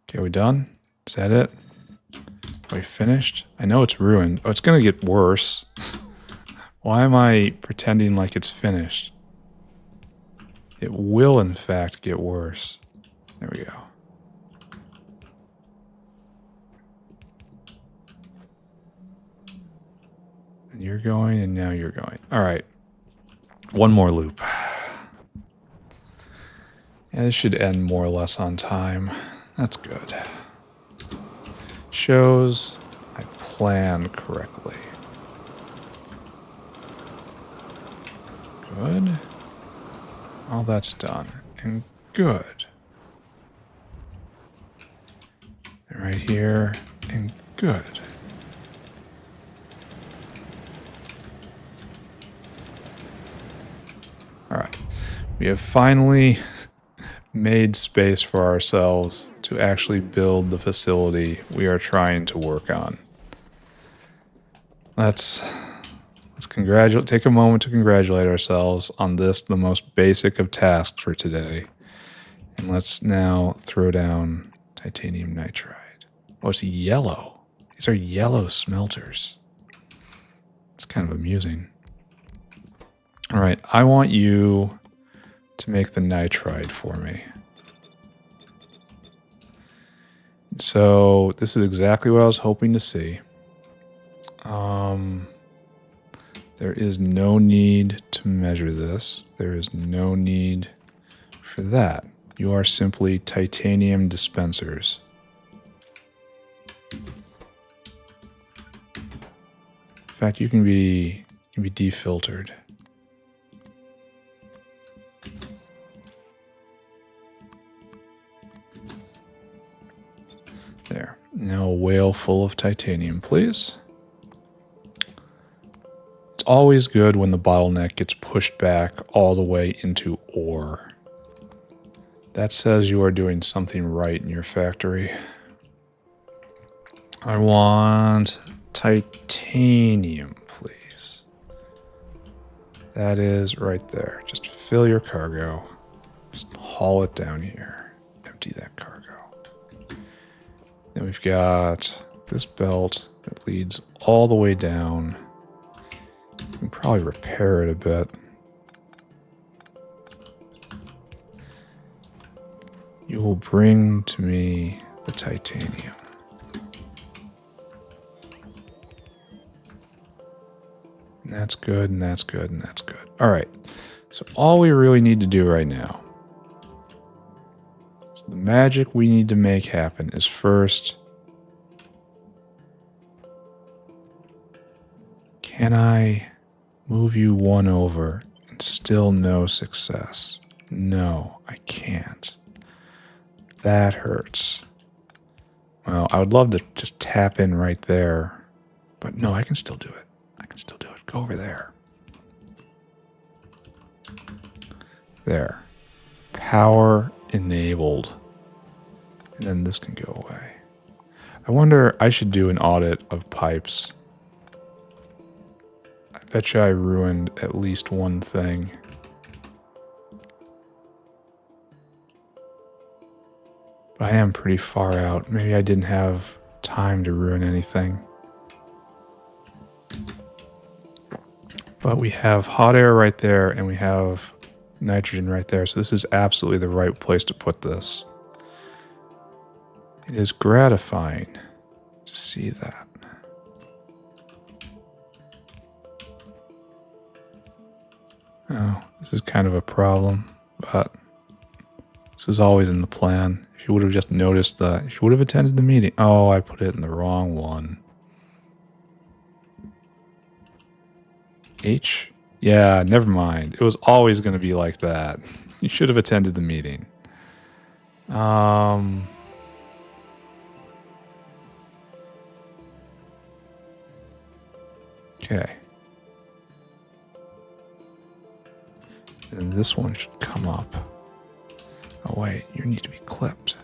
Okay, we done? Is that it? Are we finished? I know it's ruined. Oh, it's going to get worse. Why am I pretending like it's finished? It will, in fact, get worse. There we go. And you're going, and now you're going. All right. One more loop. Yeah, this should end more or less on time. That's good. Shows I planned correctly. Good. All that's done. And good. And right here. And good. All right. We have finally made space for ourselves to actually build the facility we are trying to work on. Let's take a moment to congratulate ourselves on this, the most basic of tasks for today. And let's now throw down titanium nitride. Oh, it's yellow. These are yellow smelters. It's kind of amusing. All right, I want you to make the nitride for me. So this is exactly what I was hoping to see. There is no need to measure this. There is no need for that. You are simply titanium dispensers. In fact, you can be defiltered. There. Now a whale full of titanium, please. It's always good when the bottleneck gets pushed back all the way into ore. That says you are doing something right in your factory. I want titanium, please. That is right there. Just fill your cargo. Just haul it down here. Empty that cargo. Then we've got this belt that leads all the way down. You can probably repair it a bit. You will bring to me the titanium. And that's good, and that's good, and that's good. All right. So all we really need to do right now, so the magic we need to make happen is first, can I move you one over and still no success? No, I can't. That hurts. Well, I would love to just tap in right there, but no, I can still do it. I can still do it. Go over there. There. Power enabled. And then this can go away. I wonder, I should do an audit of pipes. I bet you I ruined at least one thing. But I am pretty far out. Maybe I didn't have time to ruin anything. But we have hot air right there, and we have nitrogen right there. So this is absolutely the right place to put this. It is gratifying to see that. Oh, this is kind of a problem, but this was always in the plan. If you would have just noticed that, if you would have attended the meeting. Oh, I put it in the wrong one. H? Yeah, never mind. It was always going to be like that. You should have attended the meeting. Okay. Then this one should come up. Oh wait, you need to be clipped.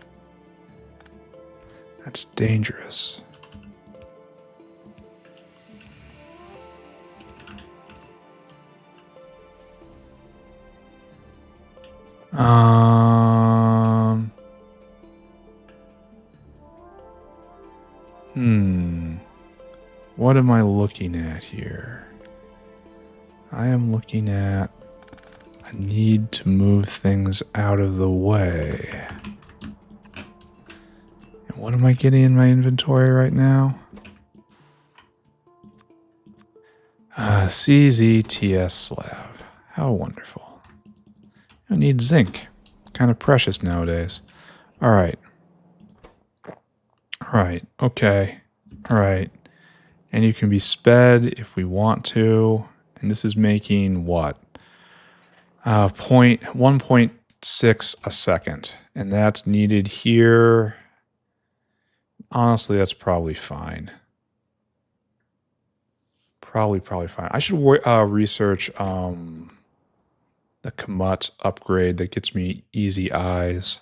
That's dangerous. What am I looking at here? I am looking at a need to move things out of the way. And what am I getting in my inventory right now? CZTS slab. How wonderful. I need zinc. Kind of precious nowadays. All right. All right. Okay. All right. And you can be sped if we want to. And this is making what? 1.6 a second. And that's needed here. Honestly, that's probably fine. Probably fine. I should research the Kamut upgrade that gets me easy eyes.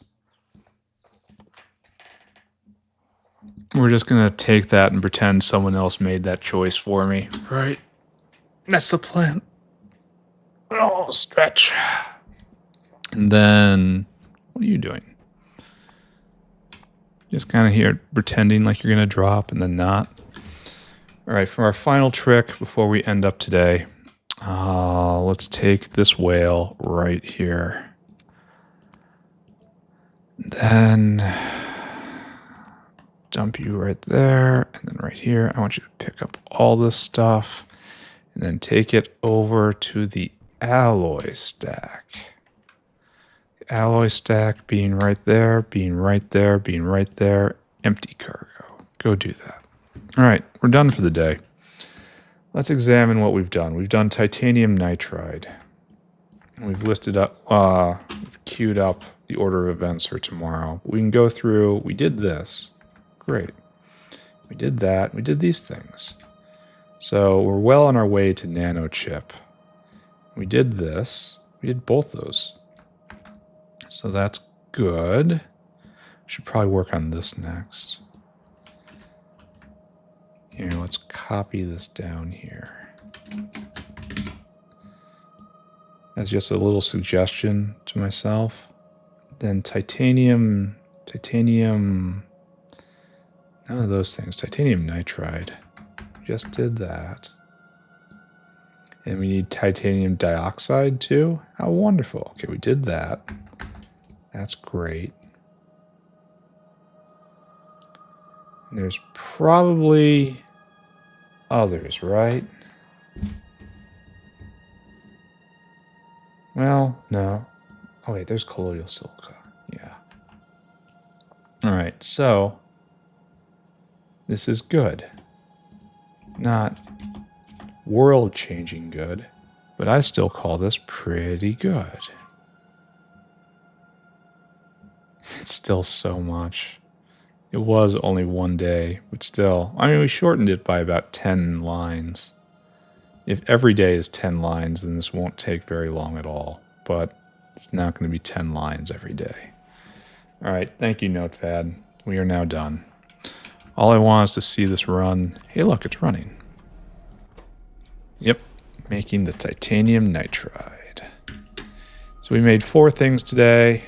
We're just going to take that and pretend someone else made that choice for me. Right. That's the plan. Oh, stretch. And then, what are you doing? Just kind of here pretending like you're going to drop and then not. All right, for our final trick before we end up today, let's take this whale right here. Then dump you right there, and then right here. I want you to pick up all this stuff and then take it over to the alloy stack. The alloy stack being right there, being right there, being right there. Empty cargo. Go do that. All right, we're done for the day. Let's examine what we've done. We've done titanium nitride. We've listed up, we've queued up the order of events for tomorrow. We can go through, we did this. Great. We did that. We did these things. So we're well on our way to nano chip. We did this. We did both those. So that's good. Should probably work on this next. Here, let's copy this down here. As just a little suggestion to myself. Then titanium, none of those things. Titanium nitride. Just did that. And we need titanium dioxide too. How wonderful. Okay, we did that. That's great. And there's probably others, right? Well, no. Oh wait, there's colloidal silica. Yeah. All right, so this is good. Not world-changing good, but I still call this pretty good. It's still so much. It was only one day, but still. I mean, we shortened it by about 10 lines. If every day is 10 lines, then this won't take very long at all. But it's not going to be 10 lines every day. All right, thank you, Notepad. We are now done. All I want is to see this run. Hey, look, it's running. Yep, making the titanium nitride. So we made 4 things today,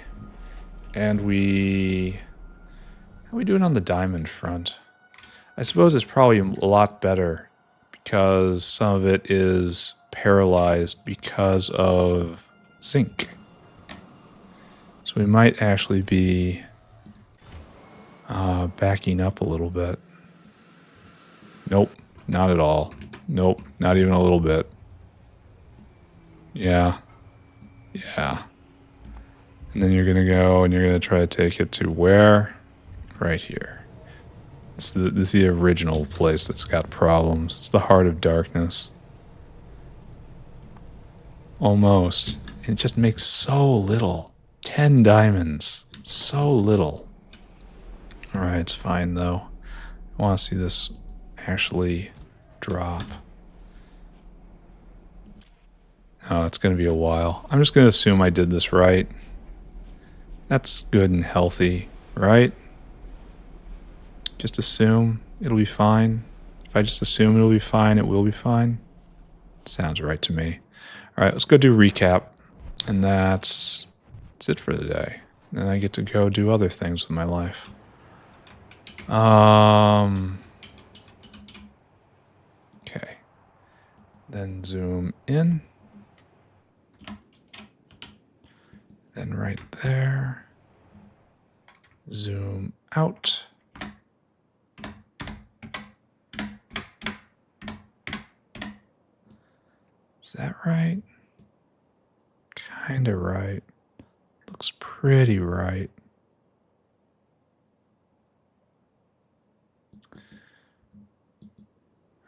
and how are we doing on the diamond front? I suppose it's probably a lot better because some of it is paralyzed because of zinc. So we might actually be backing up a little bit. Nope, not at all. Nope, not even a little bit. Yeah. And then you're going to go and you're going to try to take it to where? Right here. This is the original place that's got problems. It's the heart of darkness. Almost. It just makes so little. 10 diamonds. So little. Alright, it's fine though. I want to see this actually drop. Oh, it's going to be a while. I'm just going to assume I did this right. That's good and healthy, right? Just assume it'll be fine. If I just assume it'll be fine, it will be fine. Sounds right to me. All right, let's go do recap. And that's it for the day. Then I get to go do other things with my life. Okay. Then zoom in. Then right there. Zoom out. right? Kind of right. Looks pretty right.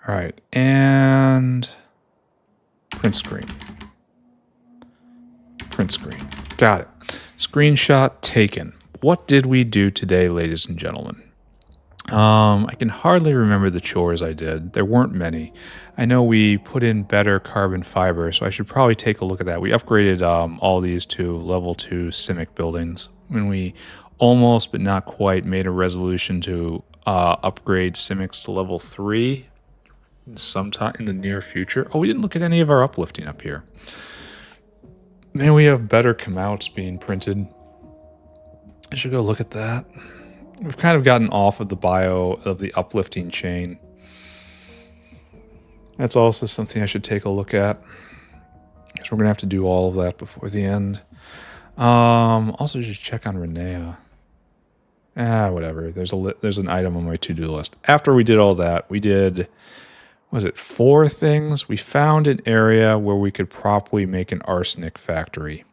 All right, and print screen. Print screen. Got it. Screenshot taken. What did we do today, ladies and gentlemen? I can hardly remember the chores I did. There weren't many. I know we put in better carbon fiber, so I should probably take a look at that. We upgraded all these to level 2 CIMIC buildings. When we almost, but not quite, made a resolution to upgrade CIMICs to level 3 sometime in the near future. Oh, we didn't look at any of our uplifting up here. Maybe we have better comouts being printed. I should go look at that. We've kind of gotten off of the bio of the uplifting chain. That's also something I should take a look at, because we're going to have to do all of that before the end. Also, just check on Renea. Whatever. There's an item on my to-do list. After we did all that, we did, was it 4 things? We found an area where we could properly make an arsenic factory.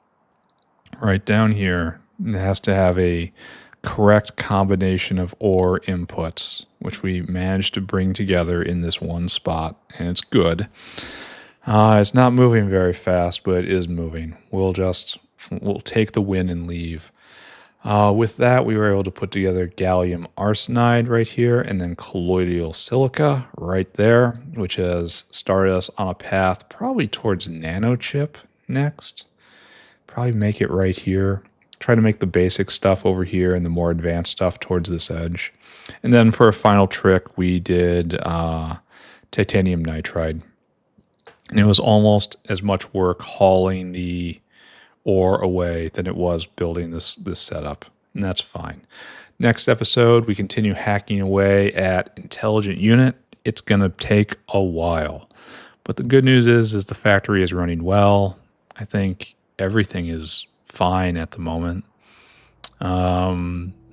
Right down here, it has to have a correct combination of ore inputs, which we managed to bring together in this one spot, and it's good. It's not moving very fast, but it is moving. We'll take the win and leave. With that, we were able to put together Gallium Arsenide right here, and then Colloidal Silica right there, which has started us on a path probably towards nanochip next. Probably make it right here. Try to make the basic stuff over here and the more advanced stuff towards this edge. And then for a final trick, we did titanium nitride. And it was almost as much work hauling the ore away than it was building this setup. And that's fine. Next episode, we continue hacking away at Intelligent Unit. It's going to take a while. But the good news is the factory is running well. I think everything is fine at the moment.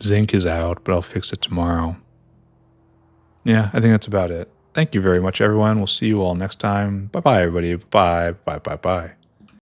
Zinc is out, but I'll fix it tomorrow. Yeah, I think that's about it. Thank you very much, everyone. We'll see you all next time. Bye-bye, everybody. Bye. Bye, bye, bye.